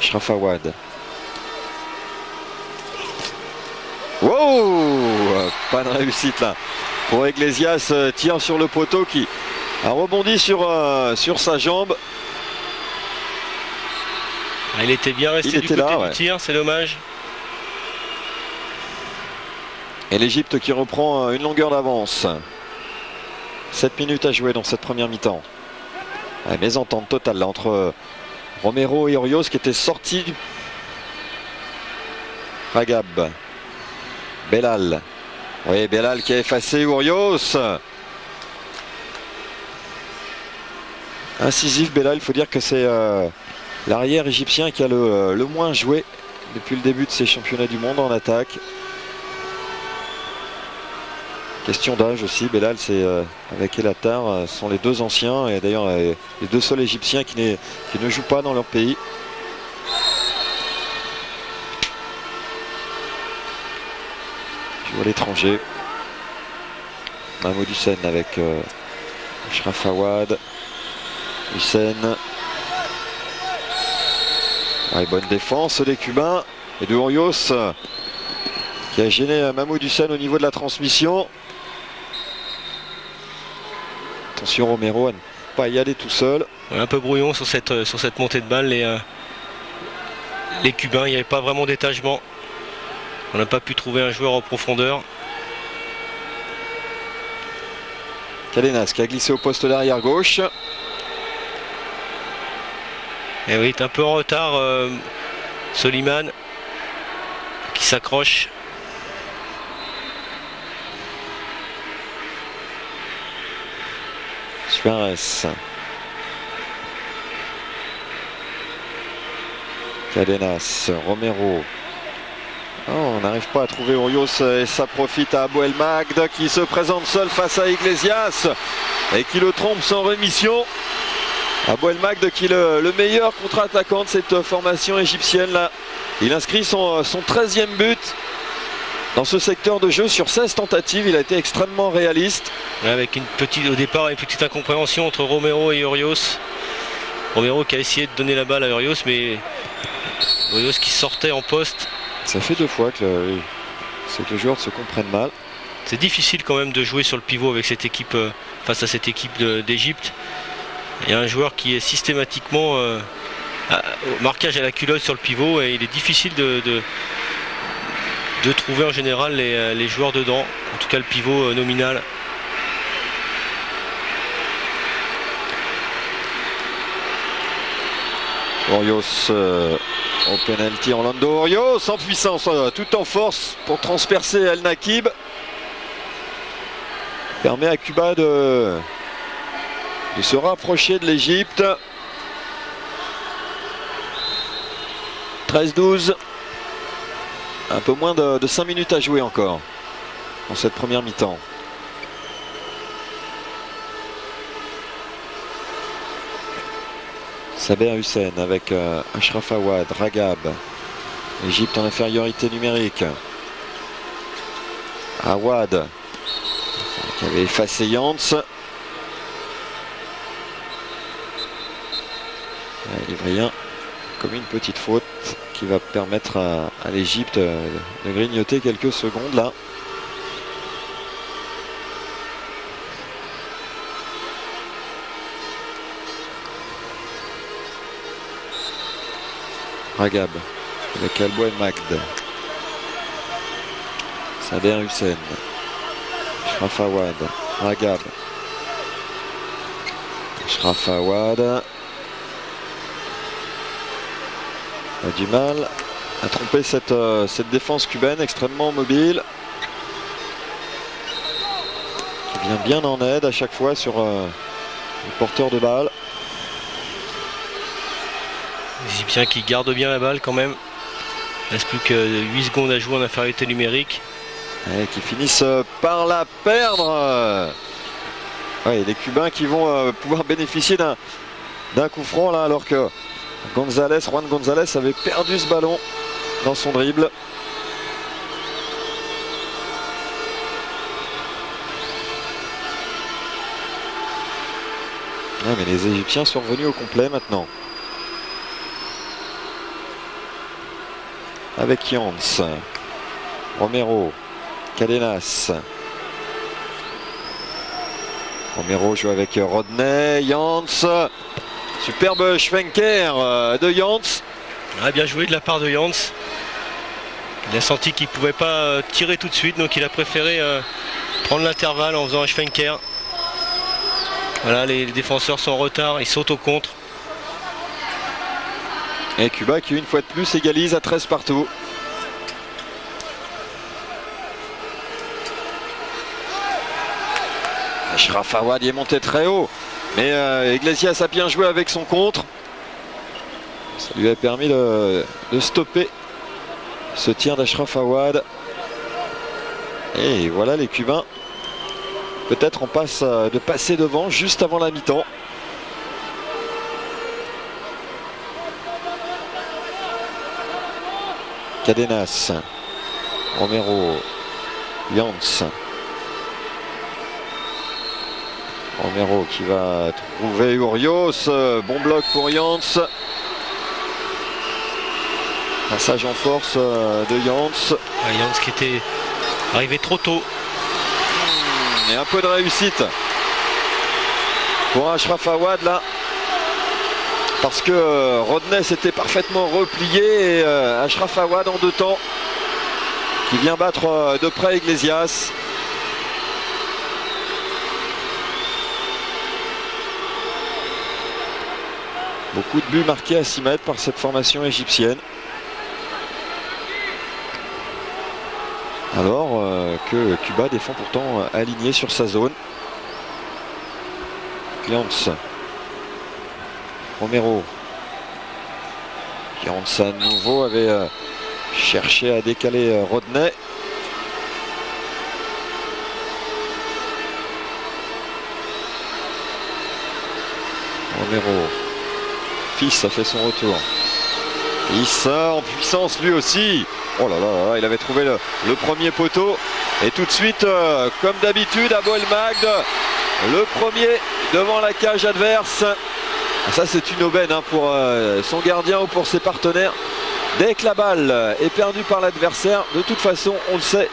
Ashraf Awad. Wow, pas de réussite là pour Iglesias, tire sur le poteau qui a rebondi sur sa jambe. Il était bien resté du côté du tir, c'est dommage. Et l'Égypte qui reprend une longueur d'avance. 7 minutes à jouer dans cette première mi-temps. Mésentente totale là, entre Romero et Urios qui étaient sortis du Ragab. Belal. Oui, Belal qui a effacé Urios. Incisif Belal, il faut dire que c'est l'arrière égyptien qui a le moins joué depuis le début de ces championnats du monde en attaque. Question d'âge aussi, Belal c'est avec El Attar, ce sont les deux anciens et d'ailleurs les deux seuls égyptiens qui ne jouent pas dans leur pays. À l'étranger. Mohamed Hussein avec Ashraf Awad. Hussein. Bonne défense des Cubains et de Urios qui a gêné Mahmoud Hussein au niveau de la transmission. Attention Romero à ne pas y aller tout seul. Un peu brouillon sur cette montée de balle. Les Cubains, il n'y avait pas vraiment d'étagement. On n'a pas pu trouver un joueur en profondeur. Cadenas qui a glissé au poste d'arrière gauche. Et oui, il est un peu en retard. Soliman qui s'accroche. Suarez. Cadenas, Romero. Oh, on n'arrive pas à trouver Urios et ça profite à Abou El Magd qui se présente seul face à Iglesias et qui le trompe sans rémission. Abou El Magd qui est le meilleur contre-attaquant de cette formation égyptienne là. Il inscrit son 13e but dans ce secteur de jeu sur 16 tentatives. Il a été extrêmement réaliste. Avec au départ une petite incompréhension entre Romero et Urios. Romero qui a essayé de donner la balle à Urios, mais Urios qui sortait en poste. Ça fait 2 fois que les joueurs se comprennent mal. C'est difficile quand même de jouer sur le pivot avec cette équipe, face à cette équipe d'Égypte. Il y a un joueur qui est systématiquement au marquage à la culotte sur le pivot et il est difficile de trouver en général les joueurs dedans, en tout cas le pivot nominal. Urios au penalty, Orlando Urios en puissance, tout en force pour transpercer El Nakib. Permet à Cuba de se rapprocher de l'Égypte. 13-12. Un peu moins de 5 minutes à jouer encore dans cette première mi-temps. Saber Hussein avec Ashraf Awad, Ragab. L'Égypte en infériorité numérique. Awad qui avait effacé Yantz. Il livre rien, comme une petite faute qui va permettre à l'Égypte de grignoter quelques secondes là. Ragab avec Abou El Magd. Saber Hussein. Ashraf Awad. Ragab. Ashraf Awad a du mal à tromper cette défense cubaine extrêmement mobile. Qui vient bien en aide à chaque fois sur le porteur de balle. Les Égyptiens qui gardent bien la balle quand même. Il ne reste plus que 8 secondes à jouer en infériorité numérique. Et qui finissent par la perdre. Ouais, les Cubains qui vont pouvoir bénéficier d'un coup franc là, alors que Juan González avait perdu ce ballon dans son dribble. Ouais, mais les Égyptiens sont revenus au complet maintenant. Avec Yantz, Romero, Cadenas. Romero joue avec Rodney, Yantz. Superbe Schwenker de Yantz. Ah, bien joué de la part de Yantz. Il a senti qu'il ne pouvait pas tirer tout de suite, donc il a préféré prendre l'intervalle en faisant un Schwenker. Voilà, les défenseurs sont en retard, ils sautent au contre. Et Cuba qui une fois de plus égalise à 13 partout. Ashraf Awad y est monté très haut. Mais Iglesias a bien joué avec son contre. Ça lui a permis de stopper ce tir d'Ashraf Awad. Et voilà les Cubains. Peut-être en passe de passer devant juste avant la mi-temps. Cadenas, Romero, Yantz. Romero qui va trouver Urios. Bon bloc pour Yantz. Passage en force de Yantz. Yantz qui était arrivé trop tôt. Et un peu de réussite pour Ashraf Awad là. Parce que Rodney s'était parfaitement replié et Ashraf Awad en 2 temps qui vient battre de près Iglesias. Beaucoup de buts marqués à 6 mètres par cette formation égyptienne. Alors que Cuba défend pourtant aligné sur sa zone. Yantz. Romero. Yantz à nouveau avait cherché à décaler Rodney. Romero. Fils a fait son retour. Fils en puissance lui aussi. Oh là là, il avait trouvé le premier poteau. Et tout de suite, comme d'habitude, Aboul Magd, le premier devant la cage adverse. Ça, c'est une aubaine pour son gardien ou pour ses partenaires. Dès que la balle est perdue par l'adversaire, de toute façon, on le sait,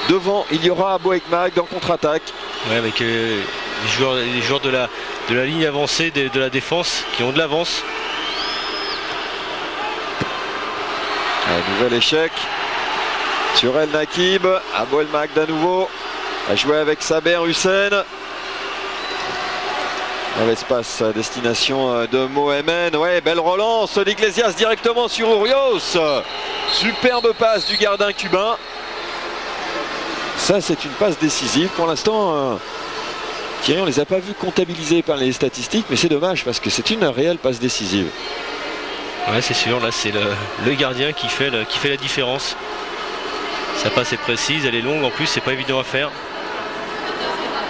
devant, il y aura Aboul Magd en contre-attaque. Ouais, avec les joueurs de la ligne avancée, de la défense, qui ont de l'avance. Nouvel échec sur El Nakib. Aboul Magd à nouveau a joué avec Saber Hussein. Dans l'espace à destination de Mohamed. Ouais, belle relance d'Iglesias directement sur Urios. Superbe passe du gardien cubain. Ça, c'est une passe décisive. Pour l'instant, Thierry, on ne les a pas vus comptabilisés par les statistiques, mais c'est dommage parce que c'est une réelle passe décisive. Ouais, c'est sûr, là c'est le gardien qui fait la différence. Sa passe est précise, elle est longue en plus, c'est pas évident à faire.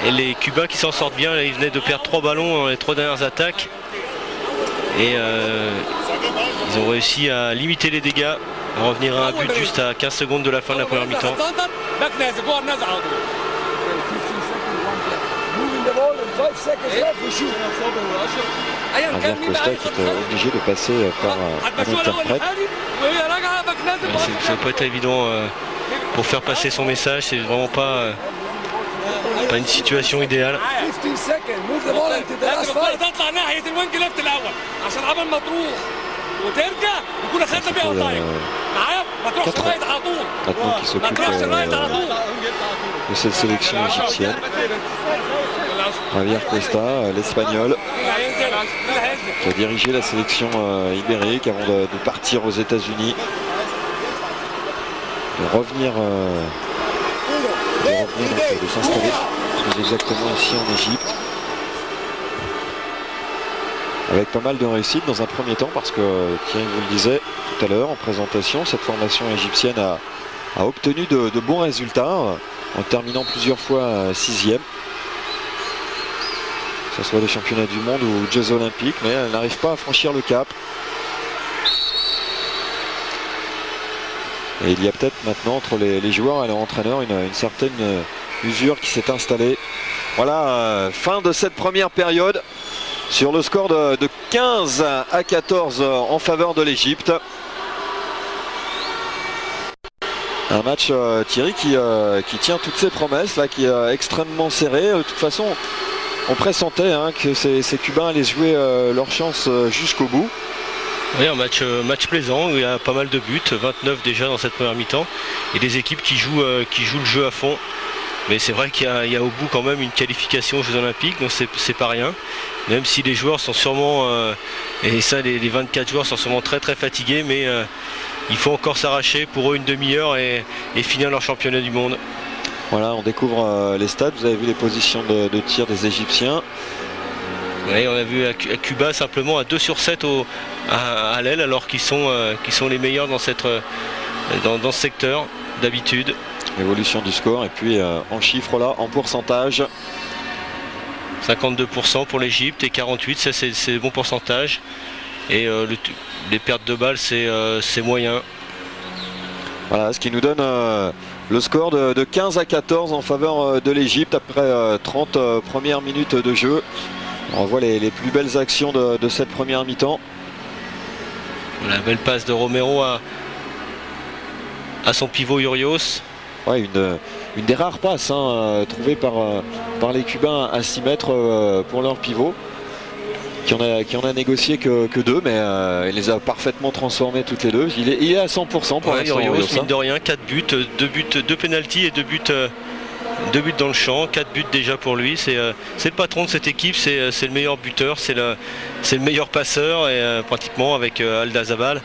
Et les Cubains qui s'en sortent bien, là, ils venaient de perdre 3 ballons dans les 3 dernières attaques. Et ils ont réussi à limiter les dégâts, à revenir à un but juste à 15 secondes de la fin de la première mi-temps. Javier Costa qui est obligé de passer par un interprète. Ça ne peut pas être évident pour faire passer son message, c'est vraiment pas une situation idéale. Maintenant qui s'occupe de cette sélection égyptienne. Javier Costa, l'Espagnol, qui a dirigé la sélection ibérique avant de partir aux États-Unis, de revenir, de s'installer plus exactement ici en Égypte, avec pas mal de réussite dans un premier temps, parce que Thierry vous le disait tout à l'heure en présentation, cette formation égyptienne a obtenu de bons résultats en terminant plusieurs fois 6e. Que ce soit les championnats du monde ou les Jeux olympiques, mais elle n'arrive pas à franchir le cap. Et il y a peut-être maintenant entre les joueurs et leur entraîneur une certaine usure qui s'est installée. Voilà, fin de cette première période sur le score de 15 à 14 en faveur de l'Égypte. Un match, Thierry, qui tient toutes ses promesses, là, qui est extrêmement serré. De toute façon, on pressentait que ces Cubains allaient jouer leur chance jusqu'au bout. Oui, un match plaisant où il y a pas mal de buts, 29 déjà dans cette première mi-temps, et des équipes qui jouent le jeu à fond. Mais c'est vrai qu'il y a au bout quand même une qualification aux Jeux Olympiques, donc c'est pas rien. Même si les joueurs sont sûrement, et ça les 24 joueurs sont sûrement très très fatigués, mais il faut encore s'arracher pour eux une demi-heure et finir leur championnat du monde. Voilà, on découvre les stats, vous avez vu les positions de tir des Égyptiens. Oui, on a vu à Cuba simplement à 2 sur 7 à l'aile, alors qu'ils sont les meilleurs dans ce secteur d'habitude. Évolution du score, et puis en chiffres là, en pourcentage. 52% pour l'Égypte et 48%, ça c'est bon pourcentage. Et les pertes de balles, c'est moyen. Voilà, ce qui nous donne le score de 15 à 14 en faveur de l'Égypte après 30 premières minutes de jeu. On voit les plus belles actions de cette première mi-temps. La belle passe de Romero à son pivot Urios. Ouais, une des rares passes trouvées par les Cubains à 6 mètres pour leur pivot, qui en a négocié que 2, mais il les a parfaitement transformées toutes les deux. Il est à 100% pour l'instant. Urios, mine de rien, 4 buts, 2 pénaltys et 2 buts dans le champ, 4 buts déjà pour lui. C'est le patron de cette équipe, c'est le meilleur buteur, c'est le meilleur passeur, et pratiquement avec Aldazabal,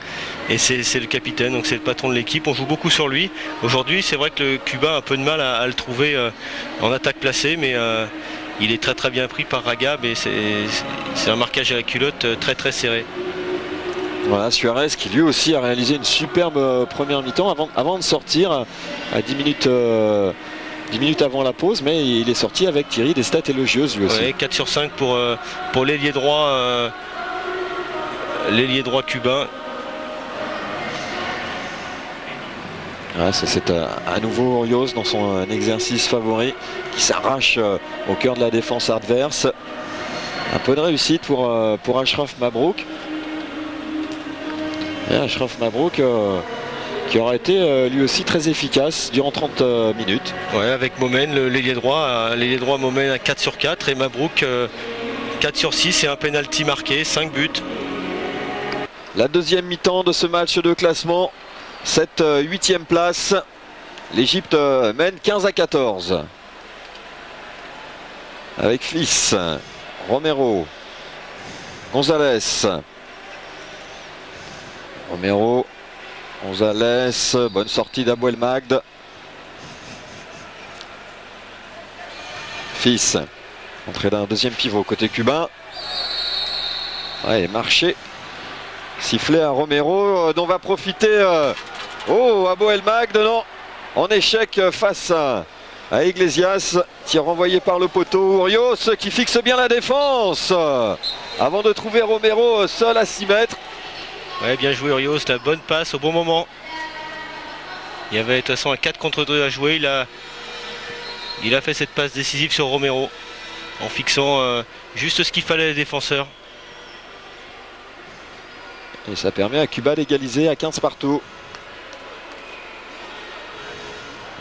et c'est le capitaine, donc c'est le patron de l'équipe. On joue beaucoup sur lui. Aujourd'hui, c'est vrai que le Cubain a un peu de mal à le trouver en attaque placée, mais il est très très bien pris par Ragab, et c'est un marquage à la culotte très très serré. Voilà, Suarez qui lui aussi a réalisé une superbe première mi-temps avant de sortir à 10 minutes 10 minutes avant la pause, mais il est sorti avec Thierry des stats élogieuses lui aussi. Ouais, 4 sur 5 pour l'ailier droit cubain. Ouais, c'est à nouveau Urios dans son exercice favori qui s'arrache au cœur de la défense adverse. Un peu de réussite pour Achraf Mabrouk. Et Achraf Mabrouk qui aura été lui aussi très efficace durant 30 minutes. Ouais, avec Momen, l'ailier droit Momen à 4 sur 4 et Mabrouk 4 sur 6 et un penalty marqué, 5 buts. La deuxième mi-temps de ce match de classement, cette 8e place. L'Égypte mène 15-14. Avec Fils, Romero, Gonzalez. Romero, Gonzalez, bonne sortie d'Abou El Magd. Fils, entrée d'un deuxième pivot côté cubain. Ouais, marché. Sifflet à Romero, dont va profiter Abou El Magd, non, en échec face à Iglesias. Tir renvoyé par le poteau. Urios qui fixe bien la défense avant de trouver Romero seul à 6 mètres. Ouais, bien joué Urios, la bonne passe au bon moment. Il y avait de toute façon un 4 contre 2 à jouer. Il a fait cette passe décisive sur Romero en fixant juste ce qu'il fallait les défenseurs. Et ça permet à Cuba d'égaliser à 15 partout.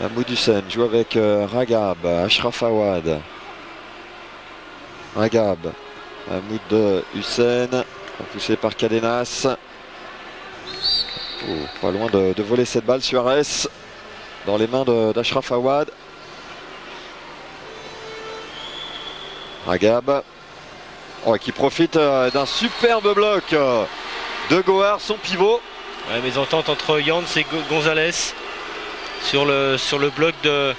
Mahmoud Hussein joue avec Ragab, Achraf Awad. Ragab, Mahmoud Hussein, poussé par Cadenas. Pas loin de voler cette balle. Suarez dans les mains d'Achraf Awad. Ragab qui profite d'un superbe bloc de Gohar, son pivot. Ouais, mésentente entre Jans et Gonzalez sur le bloc de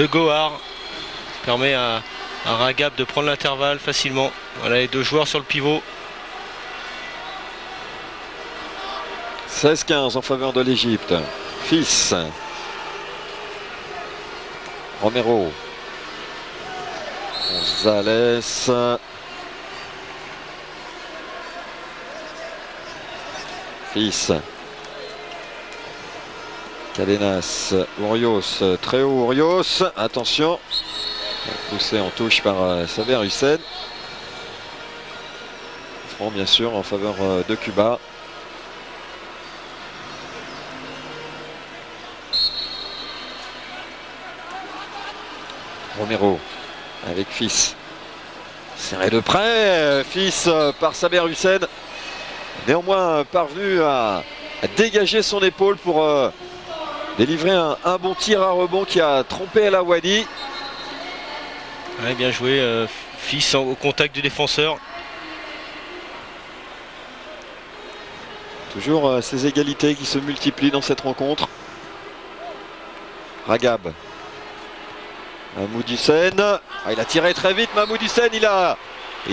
Gohar. Permet à Ragab de prendre l'intervalle facilement. Voilà les deux joueurs sur le pivot. 16-15 en faveur de l'Égypte. Fils. Romero. Gonzalez. Fils. Cadenas. Urios. Très haut Urios. Attention. Poussé en touche par Saber Hussein. Franc bien sûr en faveur de Cuba. Romero avec Fils. Serré de près. Fils par Saber Hussein. Néanmoins parvenu à dégager son épaule pour délivrer un bon tir à rebond qui a trompé El Awadi. Ouais, bien joué. Fils au contact du défenseur. Toujours ces égalités qui se multiplient dans cette rencontre. Ragab. Mahmoud Hussein. Il a tiré très vite. Mahmoud Hussein, il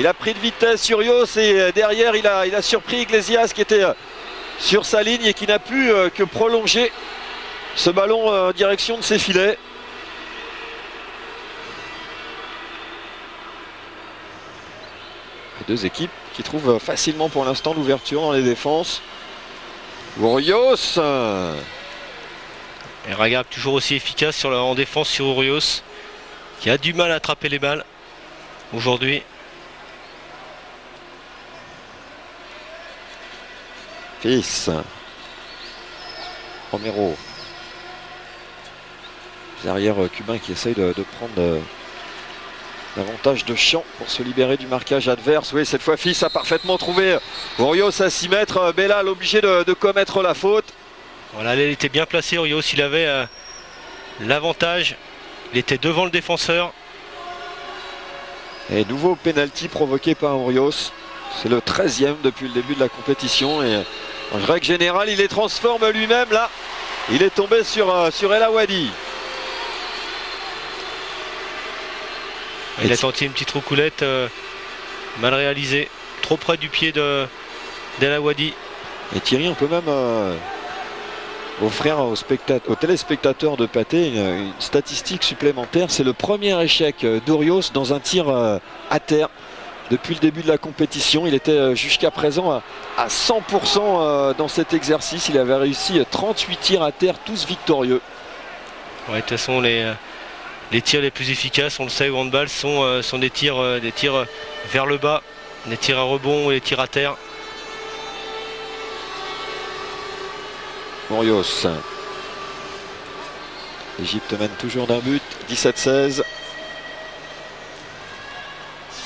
a pris de vitesse sur Urios et derrière il a surpris Iglesias qui était sur sa ligne et qui n'a pu que prolonger ce ballon en direction de ses filets. Les deux équipes qui trouvent facilement pour l'instant l'ouverture dans les défenses. Urios. Et Ragab toujours aussi efficace en défense sur Urios, qui a du mal à attraper les balles aujourd'hui. Fils. Romero. Les arrières cubains qui essayent de prendre davantage de champ pour se libérer du marquage adverse. Oui, cette fois Fils a parfaitement trouvé Urios à 6 mètres. Bellal obligé de commettre la faute. Voilà, il était bien placé. Urios, il avait l'avantage. Il était devant le défenseur. Et nouveau penalty provoqué par Urios. C'est le 13e depuis le début de la compétition. Et en règle générale, il les transforme lui-même. Là, il est tombé sur El Awadi. Il a tenté une petite roucoulette mal réalisée. Trop près du pied d'El Awadi. Et Thierry, on peut même offrir aux téléspectateurs de Pathé une statistique supplémentaire. C'est le premier échec d'Urios dans un tir à terre depuis le début de la compétition. Il était jusqu'à présent à 100% dans cet exercice. Il avait réussi 38 tirs à terre, tous victorieux. Ouais, de toute façon, les tirs les plus efficaces, on le sait au handball, sont des tirs vers le bas, des tirs à rebond ou des tirs à terre. Urios. L'Égypte mène toujours d'un but, 17-16.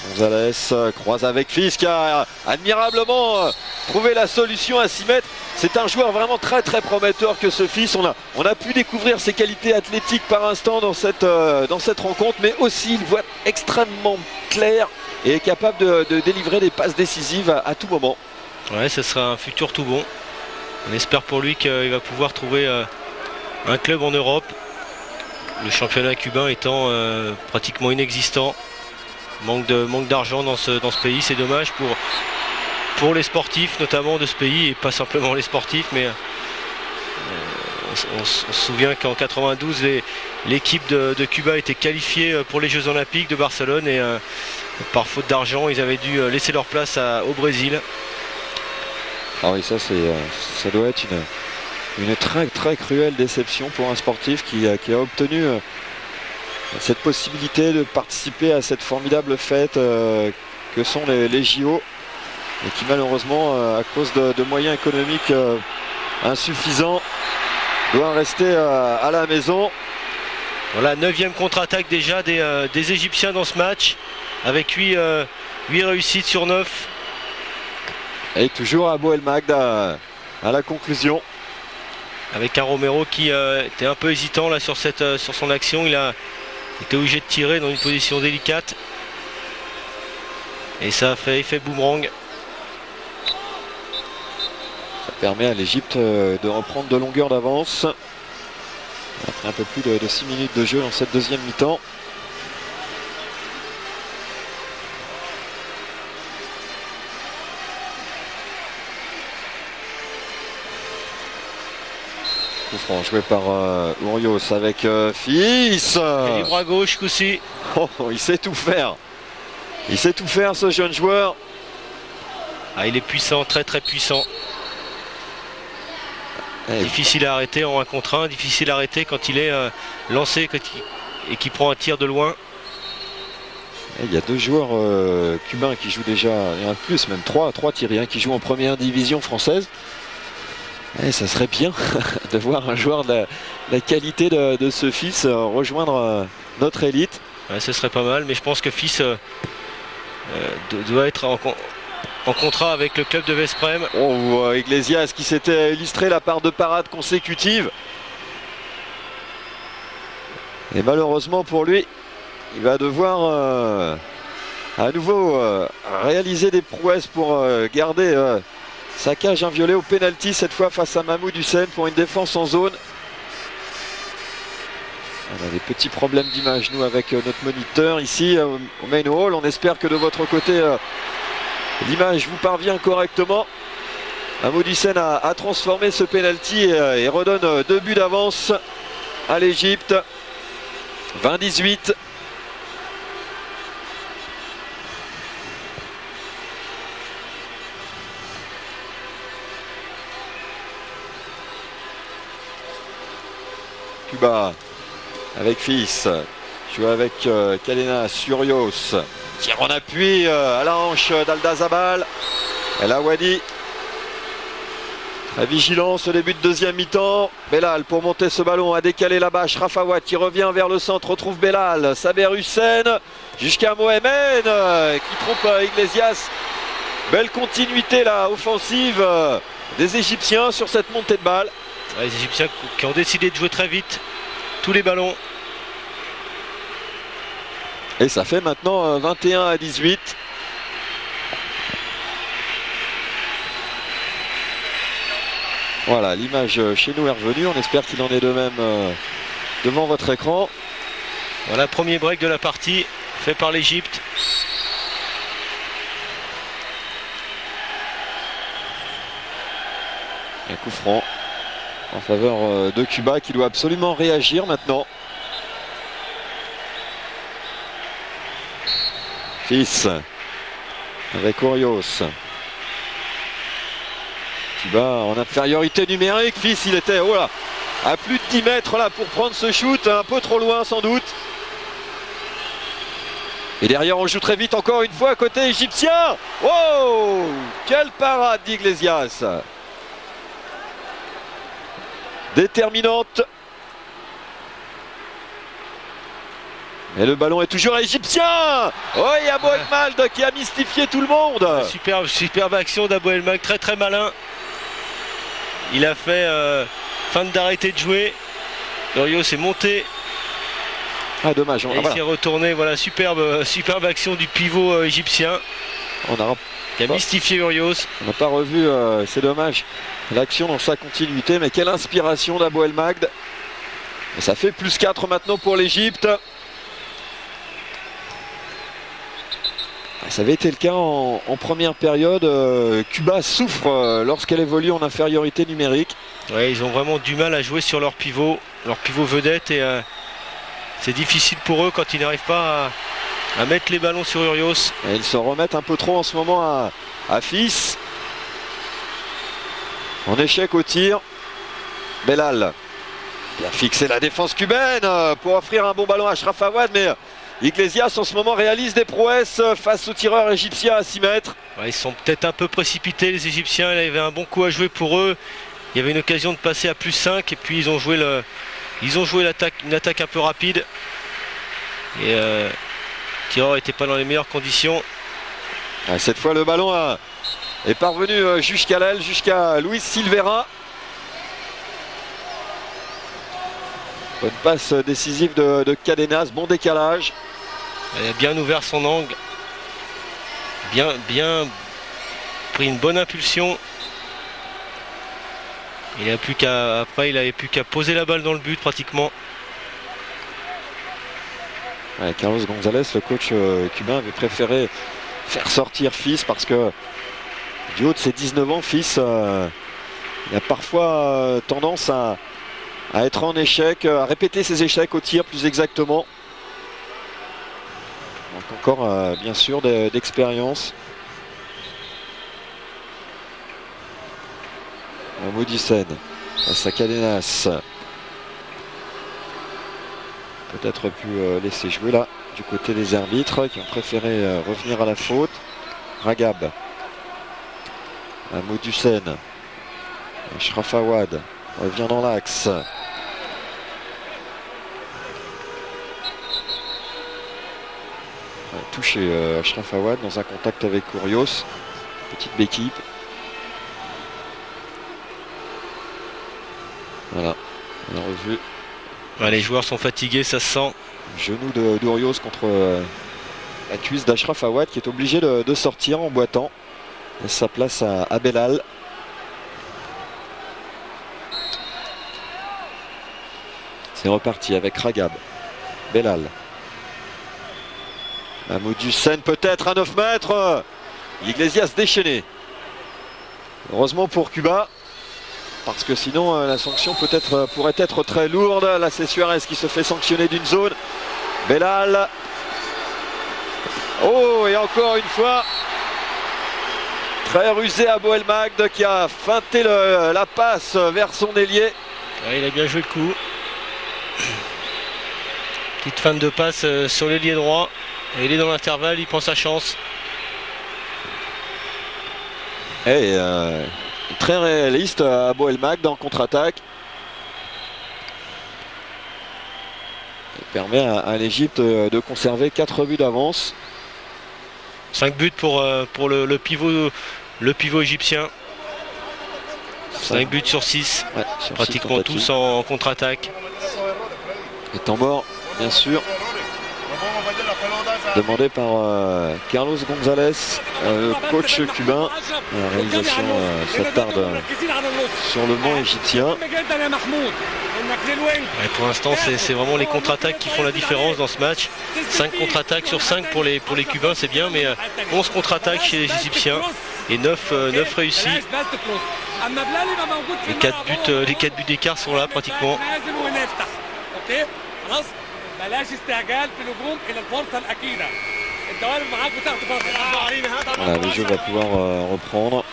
Gonzalez croise avec Fils qui a admirablement trouvé la solution à 6 mètres. C'est un joueur vraiment très très prometteur que ce Fils. On a pu découvrir ses qualités athlétiques par instant dans cette rencontre, mais aussi il voit extrêmement clair et est capable de délivrer des passes décisives à tout moment. Ouais, ce sera un futur tout bon. On espère pour lui qu'il va pouvoir trouver un club en Europe. Le championnat cubain étant pratiquement inexistant. Manque d'argent dans ce pays, c'est dommage pour les sportifs notamment de ce pays, et pas simplement les sportifs, mais on se souvient qu'en 92 l'équipe de Cuba était qualifiée pour les Jeux Olympiques de Barcelone, et par faute d'argent ils avaient dû laisser leur place au Brésil. Ah oui, ça doit être une très très cruelle déception pour un sportif qui a obtenu cette possibilité de participer à cette formidable fête que sont les JO, et qui malheureusement à cause de moyens économiques insuffisants doit rester à la maison. Voilà, 9e contre-attaque déjà des Égyptiens dans ce match, avec 8 réussites sur 9. Et toujours Abou El Magda à la conclusion. Avec un Romero qui était un peu hésitant là sur son action. Il a été obligé de tirer dans une position délicate. Et ça a fait effet boomerang. Ça permet à l'Égypte de reprendre de longueur d'avance. Après un peu plus de 6 minutes de jeu dans cette deuxième mi-temps. Coup franc joué par Urios avec Fils. Et libre à gauche, coup-ci. Oh, il sait tout faire. Il sait tout faire, ce jeune joueur. Ah, il est puissant, très très puissant. Difficile à arrêter en 1 contre 1, difficile à arrêter quand il est lancé et qu'il prend un tir de loin. Il y a 2 joueurs cubains qui jouent déjà, il y en a plus, même 3 Thierry, qui jouent en première division française. Et ça serait bien de voir un joueur de la qualité de ce Fils rejoindre notre élite. Ouais, ce serait pas mal, mais je pense que Fils doit être en contrat avec le club de Vesprem. Oh, Iglesias qui s'était illustré la part de parade consécutive. Et malheureusement pour lui, il va devoir à nouveau réaliser des prouesses pour garder sa cage inviolée au pénalty, cette fois face à Mahmoud Hussein pour une défense en zone. On a des petits problèmes d'image nous avec notre moniteur ici au main hall. On espère que de votre côté l'image vous parvient correctement. Mahmoud Hussein a transformé ce pénalty et redonne 2 buts d'avance à l'Égypte. 20-18. Cuba avec Fils, joue avec Kalena Urios, tire en appui à la hanche d'Aldazabal. El Awadi très vigilant ce début de deuxième mi-temps. Belal pour monter ce ballon, a décalé la bâche. Rafawat qui revient vers le centre, retrouve Belal. Saber Hussein jusqu'à Mohamed qui trompe Iglesias. Belle continuité là, offensive des Égyptiens sur cette montée de balle. Les Égyptiens qui ont décidé de jouer très vite tous les ballons. Et ça fait maintenant 21-18. Voilà, l'image chez nous est revenue. On espère qu'il en est de même devant votre écran. Voilà, premier break de la partie fait par l'Égypte. Un coup franc. en faveur de Cuba qui doit absolument réagir maintenant. Fils avec Urios. Cuba en infériorité numérique. Fils, il était à plus de 10 mètres là pour prendre ce shoot, un peu trop loin sans doute. Et derrière on joue très vite encore une fois côté égyptien. Wow, quelle parade d'Iglesias. Déterminante. Et le ballon est toujours égyptien. Oh, il y a Abo Elmagd qui a mystifié tout le monde. Superbe action d'Abo Elmagd, très très malin. Il a fait fin d'arrêter de jouer. Urios est monté. Ah, dommage. Il s'est retourné. Voilà, superbe action du pivot égyptien. Qui a mystifié Urios. On n'a pas revu, c'est dommage, l'action dans sa continuité. Mais quelle inspiration d'Abo Elmagd. Et ça fait plus 4 maintenant pour l'Égypte. Ça avait été le cas en première période. Cuba souffre lorsqu'elle évolue en infériorité numérique. Ouais, ils ont vraiment du mal à jouer sur leur pivot vedette. Et c'est difficile pour eux quand ils n'arrivent pas à mettre les ballons sur Urios. Et ils se remettent un peu trop en ce moment à Fils. En échec au tir. Belal qui a fixé la défense cubaine pour offrir un bon ballon à Ashraf Awad. Mais Iglesias en ce moment réalise des prouesses face aux tireurs égyptiens à 6 mètres. Ouais, ils sont peut-être un peu précipités les Égyptiens. Il y avait un bon coup à jouer pour eux. Il y avait une occasion de passer à plus 5 et puis ils ont joué une attaque un peu rapide. Et le tireur n'était pas dans les meilleures conditions. Cette fois le ballon est parvenu jusqu'à l'aile, jusqu'à Luis Silveira. Bonne passe décisive de Cadenas, bon décalage. Il a bien ouvert son angle. Bien pris une bonne impulsion. Il n'avait plus qu'à poser la balle dans le but pratiquement. Ouais, Carlos González, le coach cubain, avait préféré faire sortir Fils parce que du haut de ses 19 ans, Fils il a parfois tendance à être en échec, à répéter ses échecs au tir plus exactement. Donc encore bien sûr d'expérience. Maudussen face à Cadenas. Peut-être pu laisser jouer là du côté des arbitres qui ont préféré revenir à la faute. Ragab. Maudussen. Ashraf Awad revient dans l'axe. Touché Ashraf Awad dans un contact avec Urios. Petite béquille. Voilà, on a revu. Ouais, les joueurs sont fatigués, ça se sent. Genou d'Urios contre la cuisse d'Ashraf Awad qui est obligé de sortir en boitant. Laisse sa place à Belal. C'est reparti avec Ragab. Belal. Maudussen peut-être à 9 mètres. Iglesias déchaîné. Heureusement pour Cuba. Parce que sinon la sanction pourrait être très lourde. Là c'est Suarez qui se fait sanctionner d'une zone. Belal. Oh, et encore une fois très rusé Abo Elmagd qui a feinté la passe vers son ailier. Ouais, il a bien joué le coup. Petite feinte de passe sur l'ailier droit. Et il est dans l'intervalle, il prend sa chance. Et très réaliste Abo Elmagd en contre-attaque. Il permet à l'Égypte de conserver 4 buts d'avance. 5 buts pour le pivot égyptien. 5 buts sur 6. Ouais, sur pratiquement tous en contre-attaque. Et temps mort, bien sûr. Demandé par Carlos González, le coach cubain. La réalisation s'attarde sur le banc égyptien. Ouais, pour l'instant, c'est vraiment les contre-attaques qui font la différence dans ce match. 5 contre-attaques sur 5 pour les Cubains, c'est bien, mais 11 contre-attaques chez les Égyptiens. et 9 réussis. Les 4 buts d'écart sont là pratiquement. Voilà, le jeu va pouvoir reprendre.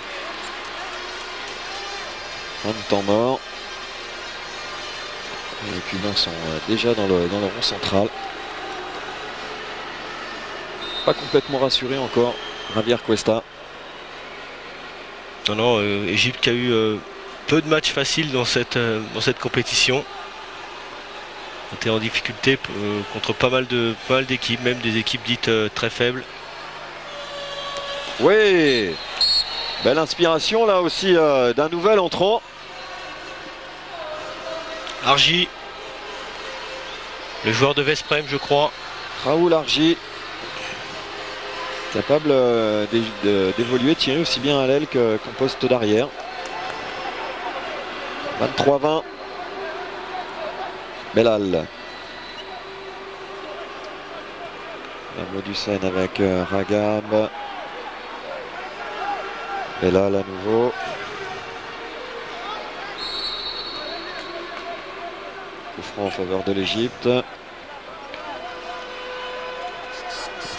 Fin de temps mort. Les Cubains sont déjà dans le rond central. Pas complètement rassuré encore, Javier Cuesta. Non, Égypte qui a eu peu de matchs faciles dans cette compétition. On était en difficulté contre pas mal d'équipes, même des équipes dites très faibles. Oui, belle inspiration là aussi d'un nouvel entrant. Argy, le joueur de Vesprem, je crois. Raoul Argy, capable d'évoluer, de tirer aussi bien à l'aile qu'en poste d'arrière. 23-20. Belal. Modussin avec Ragab. Belal à nouveau. Coup franc en faveur de l'Égypte.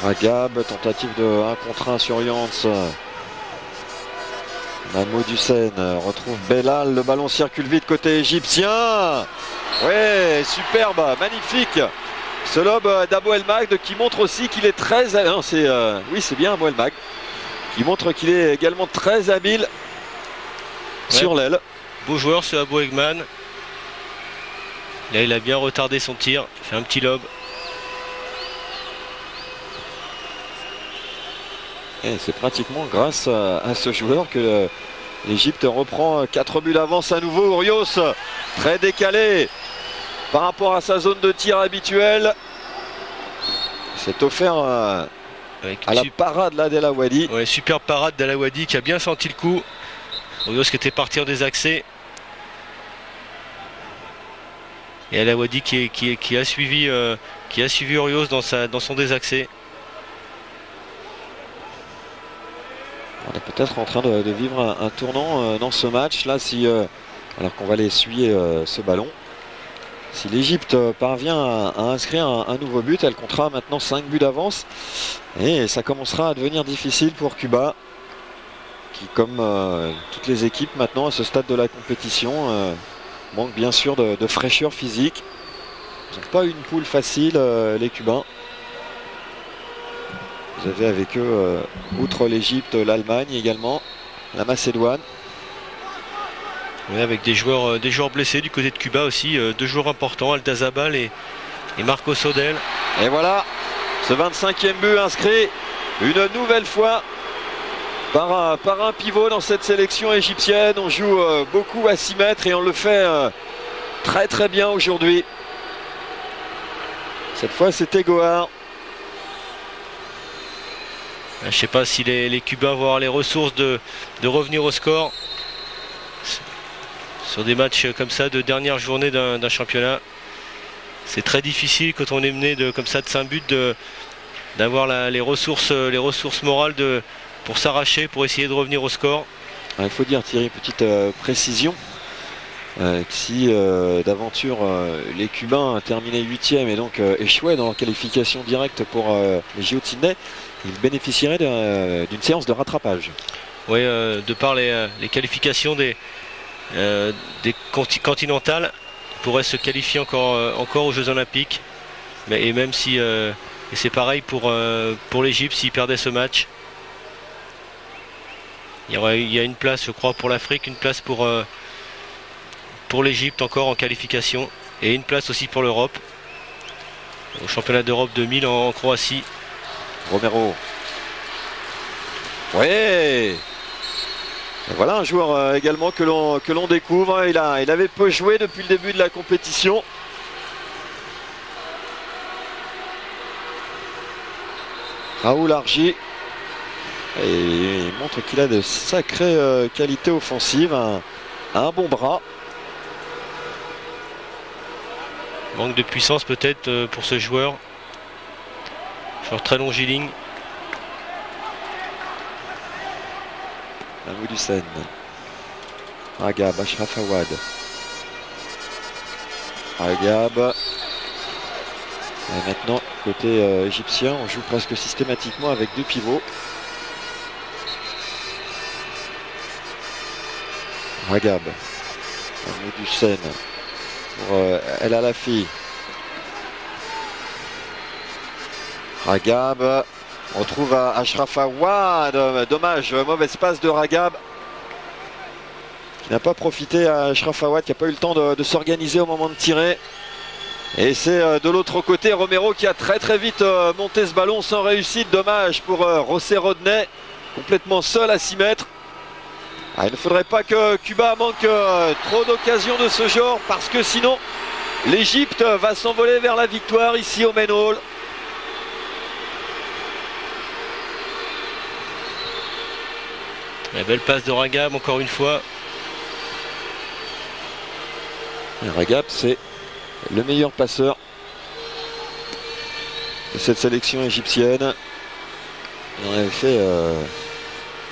Ragab, tentative de 1 contre 1 sur Yance. Modussin retrouve Belal, le ballon circule vite côté égyptien. Ouais, superbe, magnifique. Ce lob d'Abou El Magd qui montre aussi qu'il est très... Non, oui, c'est bien Abou El Magd. Qui montre qu'il est également très habile sur l'aile. Beau joueur ce Abou Egman. Là, il a bien retardé son tir. Il fait un petit lob. Et c'est pratiquement grâce à ce joueur que l'Égypte reprend 4 buts d'avance à nouveau. Urios, très décalé par rapport à sa zone de tir habituelle. C'est offert à la parade là d'El Awadi. Ouais, super parade d'El Awadi qui a bien senti le coup. Urios qui était parti en désaxé. Et El Awadi qui a suivi Urios dans son désaxé. On est peut-être en train de vivre un tournant dans ce match là, alors qu'on va aller essuyer ce ballon. Si l'Égypte parvient à inscrire un nouveau but, elle comptera maintenant 5 buts d'avance. Et ça commencera à devenir difficile pour Cuba, qui comme toutes les équipes maintenant à ce stade de la compétition, manque bien sûr de fraîcheur physique. Ils n'ont pas une poule facile les Cubains. Vous avez avec eux, outre l'Égypte, l'Allemagne également, la Macédoine. Oui, avec des joueurs blessés du côté de Cuba aussi, 2 joueurs importants, Aldazabal et Marco Sodel. Et voilà, ce 25e but inscrit une nouvelle fois par un pivot dans cette sélection égyptienne. On joue beaucoup à 6 mètres et on le fait très très bien aujourd'hui. Cette fois c'était Gohar. Je ne sais pas si les Cubains vont avoir les ressources de revenir au score sur des matchs comme ça de dernière journée d'un championnat. C'est très difficile quand on est mené comme ça de 5 buts d'avoir les ressources morales pour s'arracher, pour essayer de revenir au score. Il faut dire, Thierry, petite précision, si d'aventure les Cubains terminaient 8e et donc échouaient dans leur qualification directe pour les JO de Sydney, ils bénéficieraient d'une séance de rattrapage. Oui, de par les qualifications des continentales, ils pourraient se qualifier encore aux Jeux Olympiques. Et même si et c'est pareil pour l'Égypte s'ils perdaient ce match. Il y a une place, je crois, pour l'Afrique, une place pour l'Égypte encore en qualification et une place aussi pour l'Europe au championnat d'Europe 2000 en Croatie. Romero. Ouais. Et voilà un joueur également que l'on découvre. Il avait peu joué depuis le début de la compétition. Raoul Argy. Et il montre qu'il a de sacrées qualités offensives, un bon bras. Manque de puissance peut-être pour ce joueur. Joueur très longiligne. Mahmoud Hussein. Ragab, Ashraf Awad. Ragab. Et maintenant, côté égyptien, on joue presque systématiquement avec 2 pivots. Ragab. Mahmoud Hussein. Pour El Alafi. Ragab. On retrouve à Ashraf Awad. Dommage, mauvaise passe de Ragab. Qui n'a pas profité à Ashraf Awad, qui n'a pas eu le temps de s'organiser au moment de tirer. Et c'est de l'autre côté Romero qui a très vite monté ce ballon sans réussite. Dommage pour José Rodney, complètement seul à 6 mètres. Il ne faudrait pas que Cuba manque trop d'occasions de ce genre, parce que sinon l'Égypte va s'envoler vers la victoire ici au Main Hall. La belle passe de Ragab encore une fois. Et Ragab, c'est le meilleur passeur de cette sélection égyptienne. Il en avait fait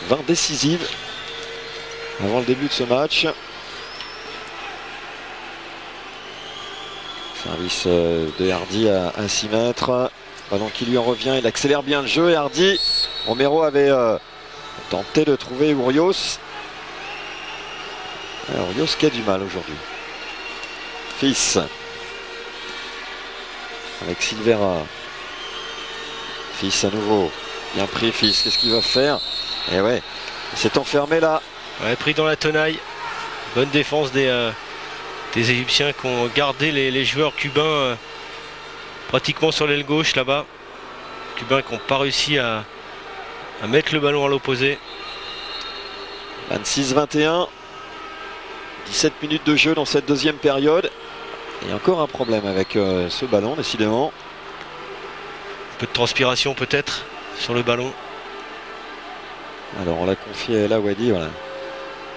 20 décisives avant le début de ce match. Service de Hardy à 6 mètres. Ballon qui lui en revient, il accélère bien le jeu. Et Hardy, Romero avait tenté de trouver Urios. Urios qui a du mal aujourd'hui. Fils. Avec Silvera. Fils à nouveau. Bien pris Fils. Qu'est-ce qu'il va faire? Et ouais, il s'est enfermé là. Ouais, pris dans la tenaille. Bonne défense des Égyptiens qui ont gardé les joueurs cubains pratiquement sur l'aile gauche là-bas. Cubains qui n'ont pas réussi à mettre le ballon à l'opposé. 26-21. 17 minutes de jeu dans cette deuxième période. Il y a encore un problème avec ce ballon, décidément. Un peu de transpiration peut-être sur le ballon. Alors on l'a confié à El Awadi, voilà,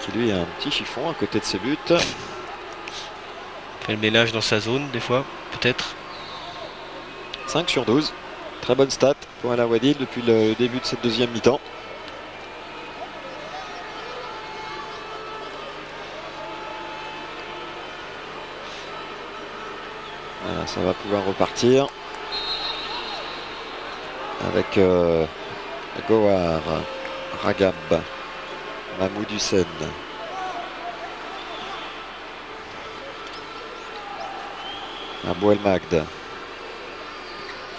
qui lui a un petit chiffon à côté de ses buts. Fait le ménage dans sa zone des fois, peut-être. 5 sur 12. Très bonne stat pour El Awadi depuis le début de cette deuxième mi-temps. Voilà, ça va pouvoir repartir avec Gohar, Ragab, Mahmoud Hussein. Abou El Magd.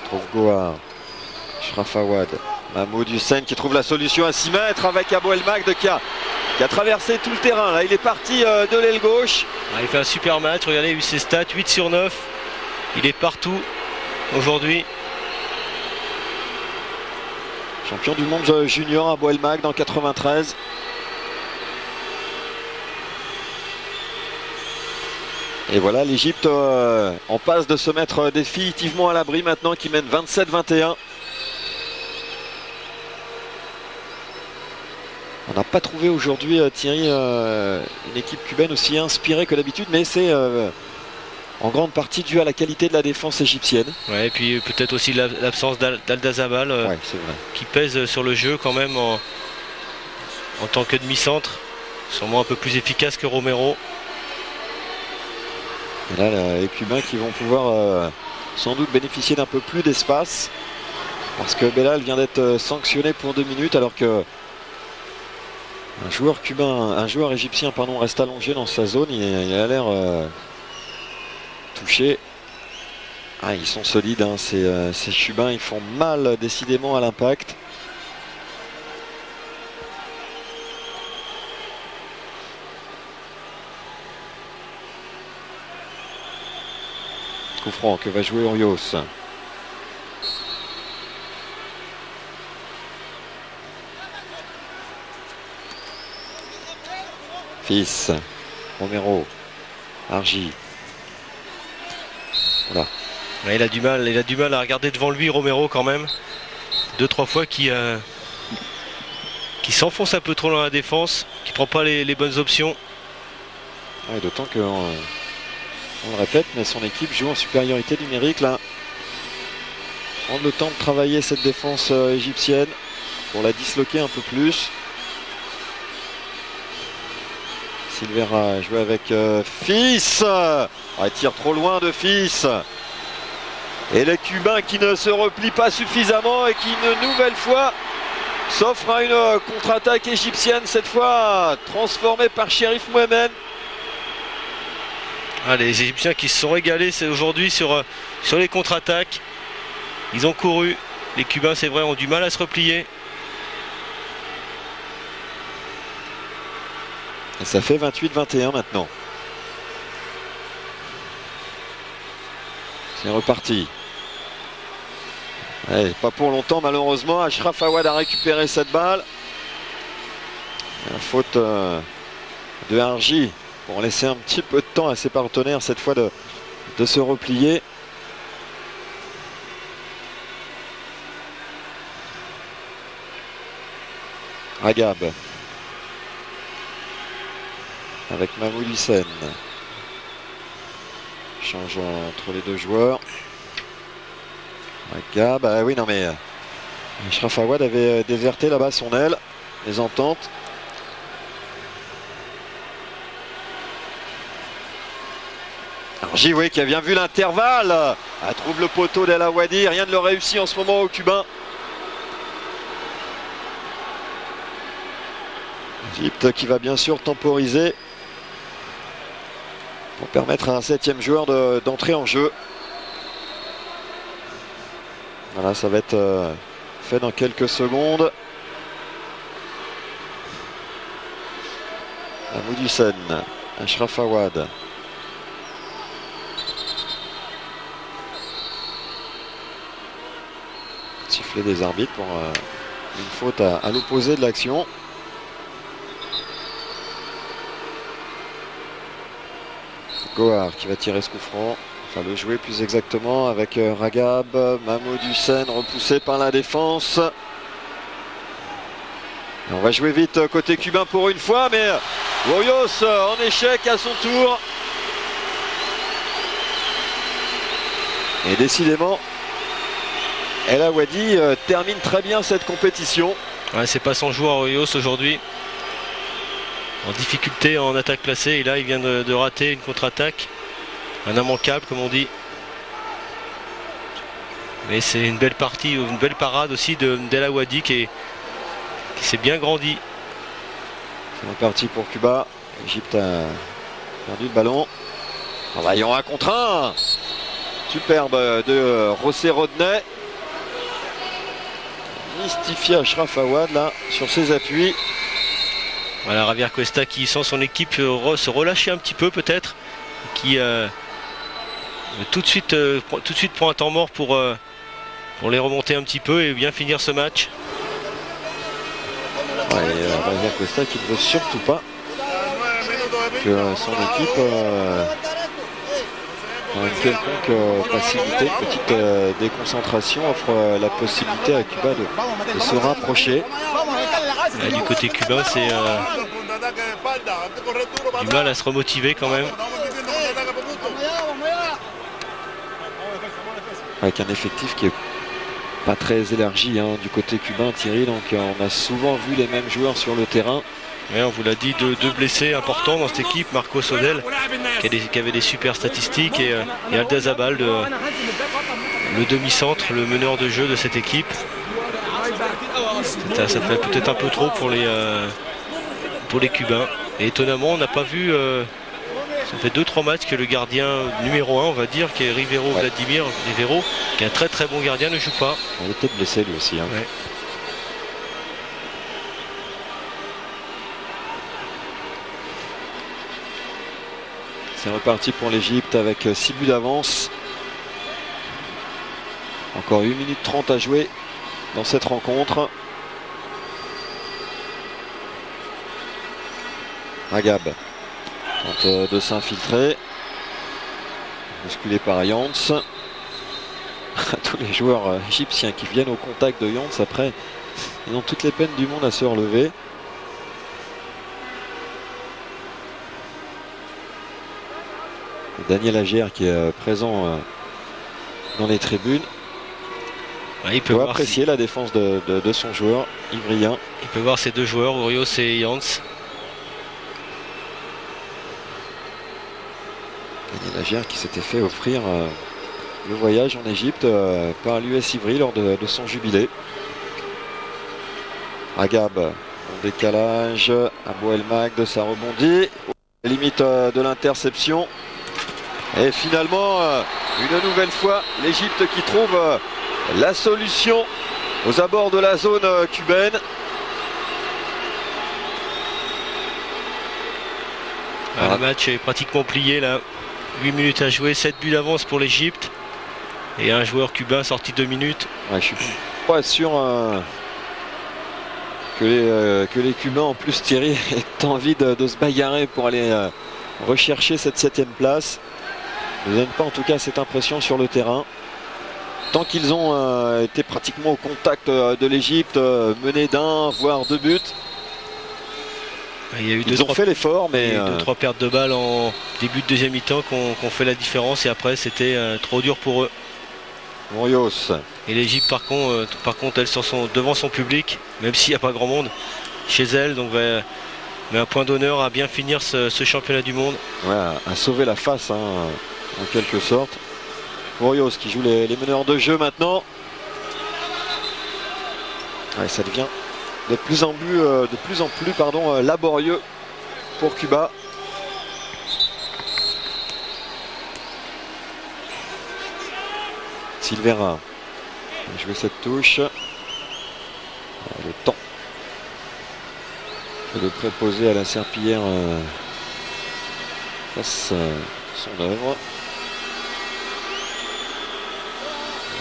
Trouve Gohar. Ashraf Awad. Mahmoud Hussein qui trouve la solution à 6 mètres avec Abou El Magd qui a traversé tout le terrain. Là, il est parti de l'aile gauche. Il fait un super match. Regardez, il a eu ses stats, 8 sur 9. Il est partout aujourd'hui. Champion du monde junior Abou El Magd en 93. Et voilà, l'Égypte en passe de se mettre définitivement à l'abri maintenant, qui mène 27-21. On n'a pas trouvé aujourd'hui, Thierry, une équipe cubaine aussi inspirée que d'habitude, mais c'est en grande partie dû à la qualité de la défense égyptienne. Ouais, et puis peut-être aussi l'absence d'Aldazabal ouais, qui pèse sur le jeu quand même en tant que demi-centre. Sûrement un peu plus efficace que Romero. Et là, les Cubains qui vont pouvoir sans doute bénéficier d'un peu plus d'espace, parce que Belal vient d'être sanctionné pour 2 minutes, alors que un joueur égyptien reste allongé dans sa zone. Il a l'air touché. Ils sont solides, hein, ces Cubains. Ils font mal décidément à l'impact. Coup franc que va jouer Urios. Fils, Romero, Argy. Voilà. Ouais, il a du mal à regarder devant lui, Romero, quand même. 2-3 fois qui s'enfonce un peu trop dans la défense, qui prend pas les bonnes options. D'autant que on le répète, mais son équipe joue en supériorité numérique là. Prendre le temps de travailler cette défense égyptienne pour la disloquer un peu plus. Silveira joue avec Fils. Il tire trop loin de Fils. Et les Cubains qui ne se replient pas suffisamment et qui une nouvelle fois s'offrent à une contre-attaque égyptienne, cette fois transformée par Cherif Mohamed. Les Égyptiens qui se sont régalés aujourd'hui sur les contre-attaques. Ils ont couru. Les Cubains, c'est vrai, ont du mal à se replier. Et ça fait 28-21 maintenant. C'est reparti. Allez, pas pour longtemps malheureusement. Achraf Awad a récupéré cette balle. La faute de Harji pour laisser un petit peu de temps à ses partenaires cette fois de se replier. Ragab avec Mahmoud Hussein. Change entre les deux joueurs. Ragab, oui non mais Achraf Awad avait déserté là-bas son aile. Les ententes. Harji, oui, qui a bien vu l'intervalle. Elle trouve le poteau d'El Awadi. Rien ne le réussit en ce moment aux Cubains. Égypte qui va bien sûr temporiser pour permettre à un 7e joueur d'entrer en jeu. Voilà, ça va être fait dans quelques secondes. Mahmoud Hussein, Achraf Awad. Sifflet des arbitres pour une faute à l'opposé de l'action. Gohar qui va tirer ce coup franc, enfin le jouer plus exactement avec Ragab, Mahmoud Hussein repoussé par la défense. Et on va jouer vite côté cubain pour une fois, mais Urios en échec à son tour. Et décidément, El Awadi termine très bien cette compétition. Ouais, c'est pas son joueur Urios aujourd'hui. En difficulté en attaque placée, et là il vient de rater une contre-attaque, un immanquable comme on dit. Mais c'est une belle partie, une belle parade aussi d'El Awadi qui s'est bien grandi. C'est reparti pour Cuba. L'Égypte a perdu le ballon. Voyons un contre un. Superbe de José Rodney. Mystifié Achraf Awad là sur ses appuis. Voilà, Javier Cuesta qui sent son équipe se relâcher un petit peu peut-être, qui tout de suite prend un temps mort pour les remonter un petit peu et bien finir ce match. Javier Cuesta qui ne veut surtout pas que son équipe dans une quelconque passivité, une petite déconcentration offre la possibilité à Cuba de se rapprocher. Là, du côté cubain, c'est du mal à se remotiver quand même. Avec un effectif qui est pas très élargi du côté cubain, Thierry, donc on a souvent vu les mêmes joueurs sur le terrain. Ouais, on vous l'a dit, deux blessés importants dans cette équipe, Marco Sodel qui avait des super statistiques et Aldazabal, le demi-centre, le meneur de jeu de cette équipe. Ça fait peut-être un peu trop pour les Cubains. Et étonnamment, on n'a pas vu, ça fait 2-3 matchs que le gardien numéro 1, on va dire, qui est Vladimir Rivero, qui est un très très bon gardien, ne joue pas. Il est peut-être blessé lui aussi. Ouais. C'est reparti pour l'Égypte avec 6 buts d'avance. Encore 1 minute 30 à jouer dans cette rencontre. Ragab tente de s'infiltrer. Bousculé par Yants. Tous les joueurs égyptiens qui viennent au contact de Yants après, ils ont toutes les peines du monde à se relever. Daniel Agère qui est présent dans les tribunes. Ouais, il peut apprécier la défense de son joueur ivrien. Il peut voir ses deux joueurs, Urios et Yants. Et Najer qui s'était fait offrir le voyage en Égypte par l'US Ivry lors de son jubilé. Agab en décalage, Abou El Magd, ça rebondit, limite de l'interception. Et finalement, une nouvelle fois, l'Égypte qui trouve la solution aux abords de la zone cubaine. Le match est pratiquement plié là. 8 minutes à jouer, 7 buts d'avance pour l'Égypte. Et un joueur cubain sorti 2 minutes. Ouais, je suis pas sûr que les Cubains, en plus Thierry, aient envie de se bagarrer pour aller rechercher cette 7e place. Ne donne pas en tout cas cette impression sur le terrain. Tant qu'ils ont été pratiquement au contact de l'Égypte, menés d'un voire 2 buts. Il y a eu ils ont fait l'effort, mais 2-3 pertes de balles en début de deuxième mi-temps qu'on fait la différence, et après c'était trop dur pour eux. Morios. Et l'Égypte par contre elle devant son public, même s'il n'y a pas grand monde chez elle, donc mais un point d'honneur à bien finir ce championnat du monde. Ouais, à sauver la face en quelque sorte. Morios qui joue les meneurs de jeu maintenant. Ouais, ça devient de plus en plus laborieux pour Cuba. Silvera va jouer cette touche. Le temps de le préposer à la serpillière fasse son œuvre.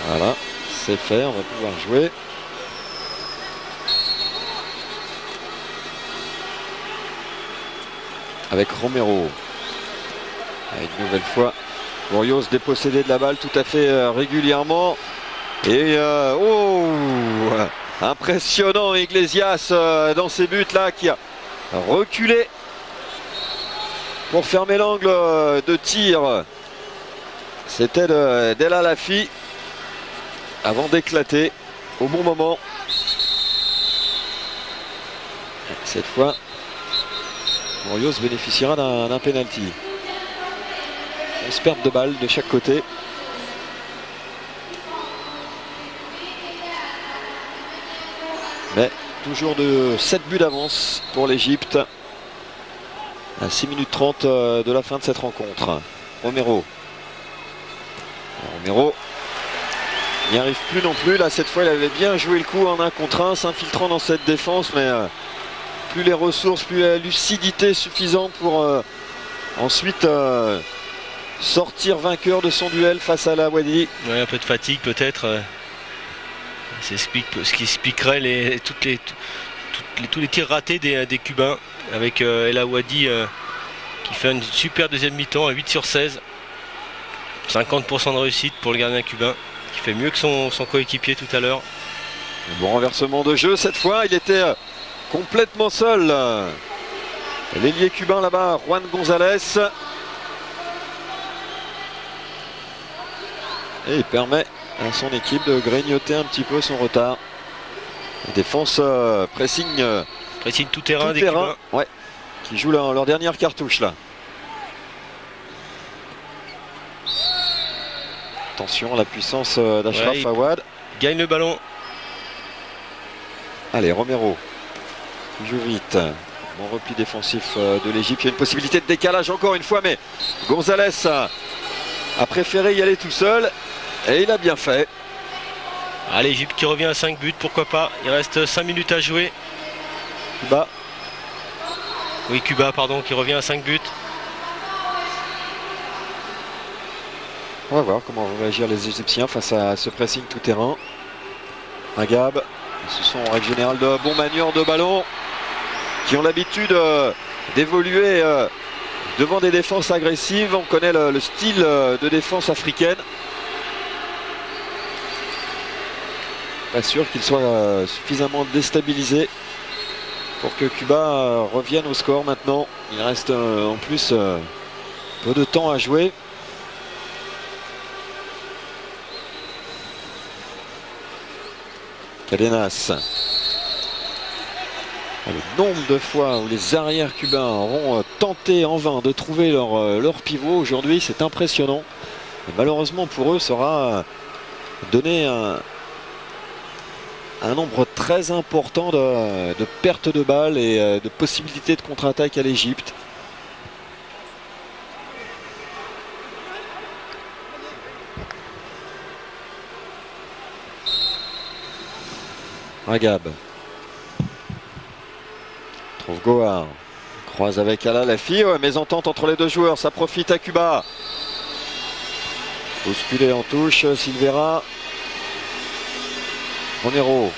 Voilà, c'est fait, on va pouvoir jouer. Avec Romero. Et une nouvelle fois, Morios dépossédé de la balle tout à fait régulièrement. Et impressionnant Iglesias dans ses buts là, qui a reculé pour fermer l'angle de tir. C'était Del Alafi avant d'éclater au bon moment. Cette fois, Morios bénéficiera d'un penalty. 11 pertes de balles de chaque côté. Mais toujours de 7 buts d'avance pour l'Égypte. À 6 minutes 30 de la fin de cette rencontre. Romero n'y arrive plus non plus. Là, cette fois, il avait bien joué le coup en 1 contre 1, s'infiltrant dans cette défense, mais plus les ressources, plus la lucidité suffisante pour ensuite sortir vainqueur de son duel face à la Wadi. Ouais, un peu de fatigue peut-être. C'est ce qui expliquerait tous les tirs ratés des Cubains, avec El Awadi qui fait une super deuxième mi-temps à 8 sur 16. 50% de réussite pour le gardien cubain, qui fait mieux que son coéquipier tout à l'heure. Bon renversement de jeu cette fois, il était complètement seul. L'ailier cubain là-bas, Juan González. Et il permet à son équipe de grignoter un petit peu son retard. Défense pressing tout terrain des Cubains. Ouais, qui jouent leur dernière cartouche là. Attention à la puissance d'Achraf Fawad. Gagne le ballon. Allez, Romero qui joue vite. Bon repli défensif de l'Égypte. Il y a une possibilité de décalage encore une fois, mais González a préféré y aller tout seul. Et il a bien fait. L'Égypte qui revient à 5 buts, pourquoi pas. Il reste 5 minutes à jouer. Cuba, pardon, qui revient à 5 buts. On va voir comment vont réagir les Égyptiens face à ce pressing tout terrain. Agab, ce sont en règle générale de bons manieurs de ballon, qui ont l'habitude d'évoluer devant des défenses agressives. On connaît le style de défense africaine. Pas sûr qu'il soit suffisamment déstabilisé pour que Cuba revienne au score maintenant. Il reste en plus peu de temps à jouer. Cadenas. Le nombre de fois où les arrières cubains auront tenté en vain de trouver leur pivot aujourd'hui, c'est impressionnant. Et malheureusement pour eux, ça aura donné un nombre très important de pertes de balles et de possibilités de contre-attaque à l'Égypte. Ragab trouve Gohar, croise avec Ala Lafi, ouais, mésentente entre les deux joueurs, ça profite à Cuba. Bousculé en touche, Silveira, Romero,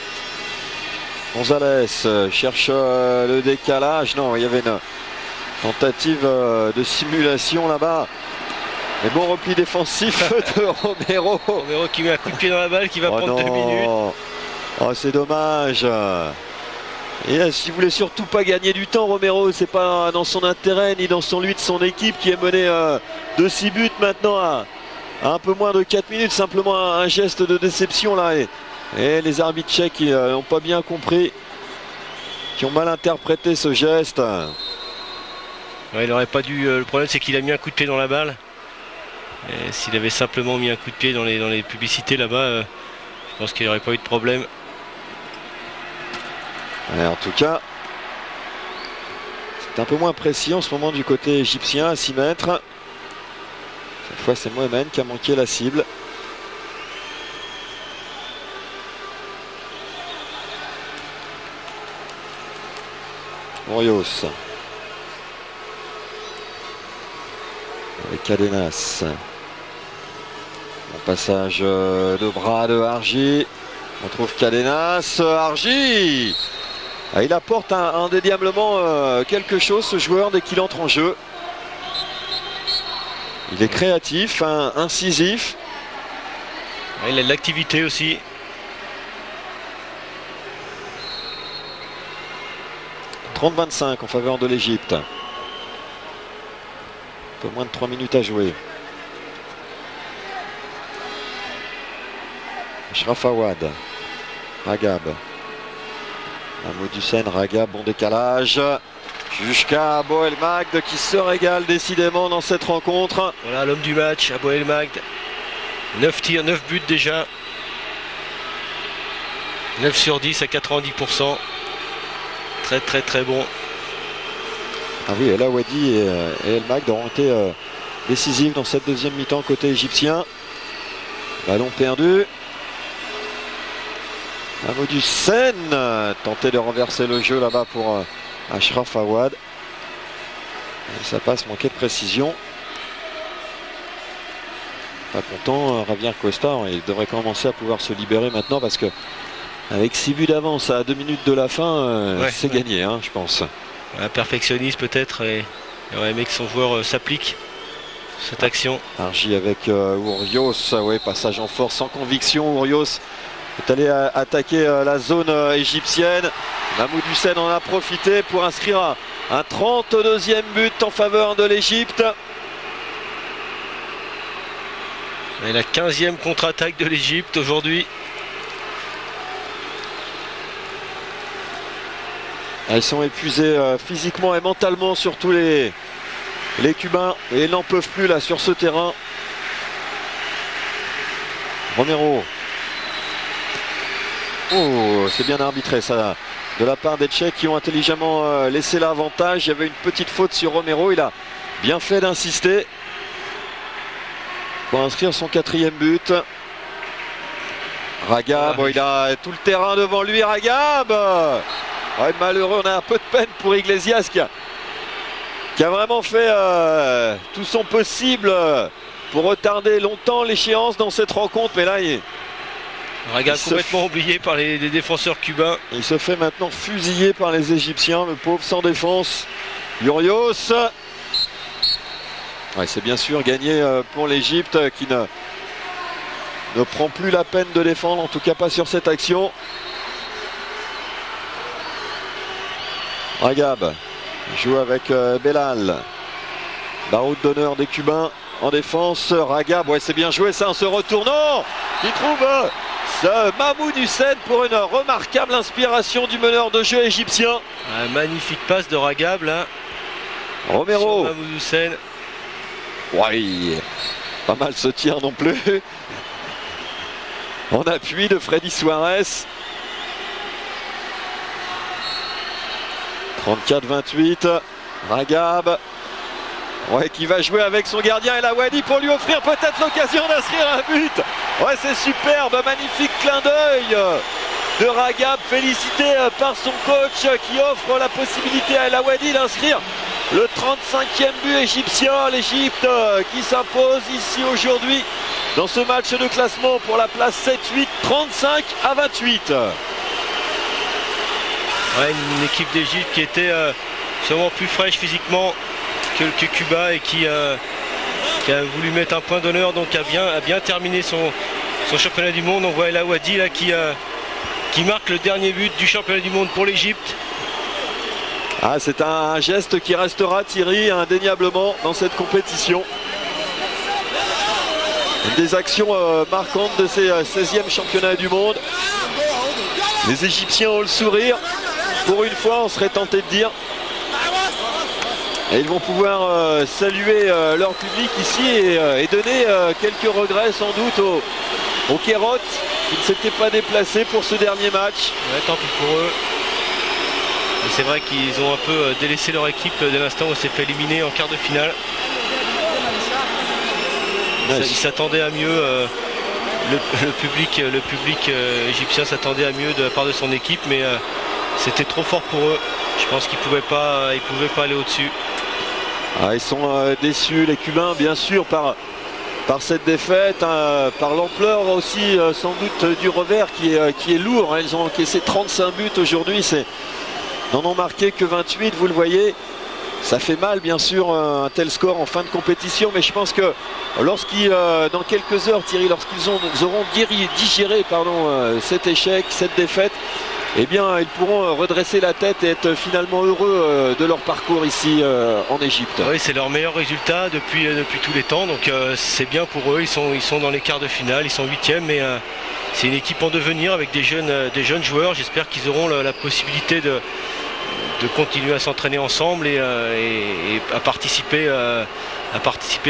Gonzalez cherche le décalage, non, il y avait une tentative de simulation là-bas. Mais bon repli défensif de Romero. Romero qui met un coup de pied dans la balle, qui va prendre 2 minutes. Oh, c'est dommage. Et s'il voulait surtout pas gagner du temps, Romero, c'est pas dans son intérêt ni dans lui de son équipe qui est menée de 6 buts maintenant à un peu moins de 4 minutes. Simplement un geste de déception là. Et les arbitres tchèques qui n'ont pas bien compris, qui ont mal interprété ce geste. Ouais, il aurait pas dû. Le problème, c'est qu'il a mis un coup de pied dans la balle. Et s'il avait simplement mis un coup de pied dans les publicités là-bas, je pense qu'il n'y aurait pas eu de problème. Et en tout cas, c'est un peu moins précis en ce moment du côté égyptien à 6 mètres. Cette fois, c'est Mohamed qui a manqué la cible. Urios. Avec Cadenas. Un passage de bras de Argy. On trouve Cadenas. Argy, il apporte indéniablement quelque chose, ce joueur, dès qu'il entre en jeu. Il est créatif, incisif. Il a de l'activité aussi. « 30-25 en faveur de l'Égypte. Un peu moins de 3 minutes à jouer. Ashraf Awad. Ragab. Mahmoud Hussein, Ragab, bon décalage. Jusqu'à Abo El Magd qui se régale décidément dans cette rencontre. Voilà l'homme du match, Abo El Magd. 9 tirs, 9 buts déjà. 9 sur 10 à 90%. Très très très bon. Ah oui, El Awadi et El Magd auront été décisifs dans cette deuxième mi-temps côté égyptien. Ballon perdu. Mahmoud Hussein tentait de renverser le jeu là-bas pour Ashraf Awad. Et ça passe, manqué de précision. Pas content, Javier Costa, il devrait commencer à pouvoir se libérer maintenant parce que avec 6 buts d'avance à 2 minutes de la fin, c'est gagné, je pense. Un perfectionniste peut-être, et il aurait aimé que son joueur s'applique cette action. Argy avec Urios, passage en force sans conviction. Urios est allé attaquer la zone égyptienne. Mahmoud Hussein en a profité pour inscrire un 32e but en faveur de l'Égypte. Et la 15e contre-attaque de l'Égypte aujourd'hui. Ils sont épuisés physiquement et mentalement, surtout les Cubains, et ils n'en peuvent plus là sur ce terrain. Romero. Oh, c'est bien arbitré ça de la part des Tchèques qui ont intelligemment laissé l'avantage. Il y avait une petite faute sur Romero, il a bien fait d'insister pour inscrire son 4e but. Ragab, il a tout le terrain devant lui. Ragab, malheureux, on a un peu de peine pour Iglesias qui a vraiment fait tout son possible pour retarder longtemps l'échéance dans cette rencontre, mais là Ragab complètement oublié par les défenseurs cubains. Il se fait maintenant fusiller par les Égyptiens, le pauvre sans défense. Urios. C'est bien sûr gagné pour l'Égypte qui ne prend plus la peine de défendre, en tout cas pas sur cette action. Ragab joue avec Belal. Baroud d'honneur des Cubains en défense. Ragab, c'est bien joué ça en se retournant. Il trouve Mahmoud Hussein pour une remarquable inspiration du meneur de jeu égyptien. Un magnifique passe de Ragab là. Romero. Mahmoud Hussein. Ouais, pas mal ce tir non plus. En appui de Freddy Suarez. 34-28. Ragab. Ouais, qui va jouer avec son gardien El Awadi pour lui offrir peut-être l'occasion d'inscrire un but. Ouais, c'est superbe, magnifique clin d'œil de Ragab, félicité par son coach qui offre la possibilité à El Awadi d'inscrire le 35e but égyptien. L'Égypte qui s'impose ici aujourd'hui dans ce match de classement pour la place 7-8, 35-28. Ouais, une équipe d'Égypte qui était sûrement plus fraîche physiquement que Cuba et qui a voulu mettre un point d'honneur, donc a bien terminé son championnat du monde. On voit El Awadi là qui marque le dernier but du championnat du monde pour l'Égypte. Ah, c'est un geste qui restera, Thierry, indéniablement dans cette compétition. Une des actions marquantes de ces 16e championnats du monde. Les Égyptiens ont le sourire. Pour une fois, on serait tenté de dire. Et ils vont pouvoir saluer leur public ici et donner quelques regrets sans doute aux Kérotes qui ne s'étaient pas déplacés pour ce dernier match. Ouais, tant pis pour eux. Et c'est vrai qu'ils ont un peu délaissé leur équipe dès l'instant où on s'est fait éliminer en quart de finale. Ils s'attendaient à mieux. Le public égyptien s'attendait à mieux de la part de son équipe, mais c'était trop fort pour eux. Je pense qu'ils pouvaient pas aller au-dessus. Ah, ils sont déçus, les Cubains, bien sûr, par cette défaite, hein, par l'ampleur aussi sans doute du revers qui est lourd. Hein. Ils ont encaissé 35 buts aujourd'hui, n'en ont marqué que 28, vous le voyez. Ça fait mal, bien sûr, un tel score en fin de compétition, mais je pense que dans quelques heures, Thierry, lorsqu'ils auront digéré cet échec, cette défaite, eh bien, ils pourront redresser la tête et être finalement heureux de leur parcours ici en Égypte. Oui, c'est leur meilleur résultat depuis tous les temps, donc c'est bien pour eux. Ils sont dans les quarts de finale, ils sont 8e, mais c'est une équipe en devenir avec des jeunes joueurs. J'espère qu'ils auront la possibilité de continuer à s'entraîner ensemble et à participer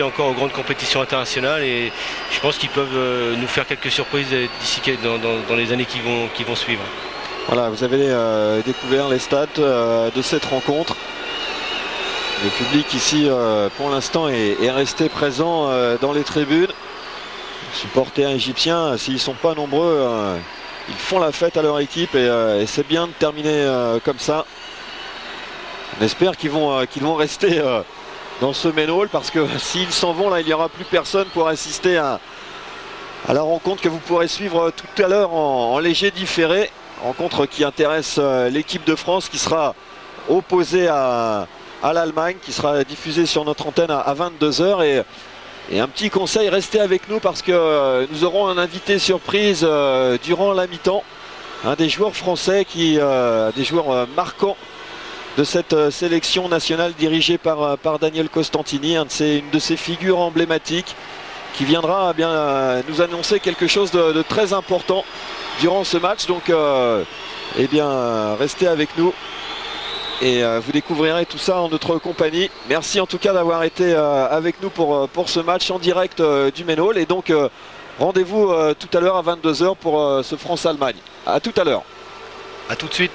encore aux grandes compétitions internationales. Et je pense qu'ils peuvent nous faire quelques surprises d'ici dans les années qui vont suivre. Voilà, vous avez découvert les stats de cette rencontre. Le public ici, pour l'instant, est resté présent dans les tribunes. Les supporters égyptiens, s'ils ne sont pas nombreux, ils font la fête à leur équipe et c'est bien de terminer comme ça. On espère qu'ils vont rester dans ce main hall parce que s'ils s'en vont, là, il n'y aura plus personne pour assister à la rencontre que vous pourrez suivre tout à l'heure en léger différé. Rencontre qui intéresse l'équipe de France qui sera opposée à l'Allemagne, qui sera diffusée sur notre antenne à 22h. Et un petit conseil, restez avec nous parce que nous aurons un invité surprise durant la mi-temps. Un des joueurs français, des joueurs marquants de cette sélection nationale dirigée par Daniel Costantini, une de ses figures emblématiques qui viendra nous annoncer quelque chose de très important durant ce match. Donc restez avec nous et vous découvrirez tout ça en notre compagnie. Merci en tout cas d'avoir été avec nous pour ce match en direct du main hall. Et donc rendez-vous tout à l'heure à 22h pour ce France-Allemagne. À tout à l'heure. À tout de suite.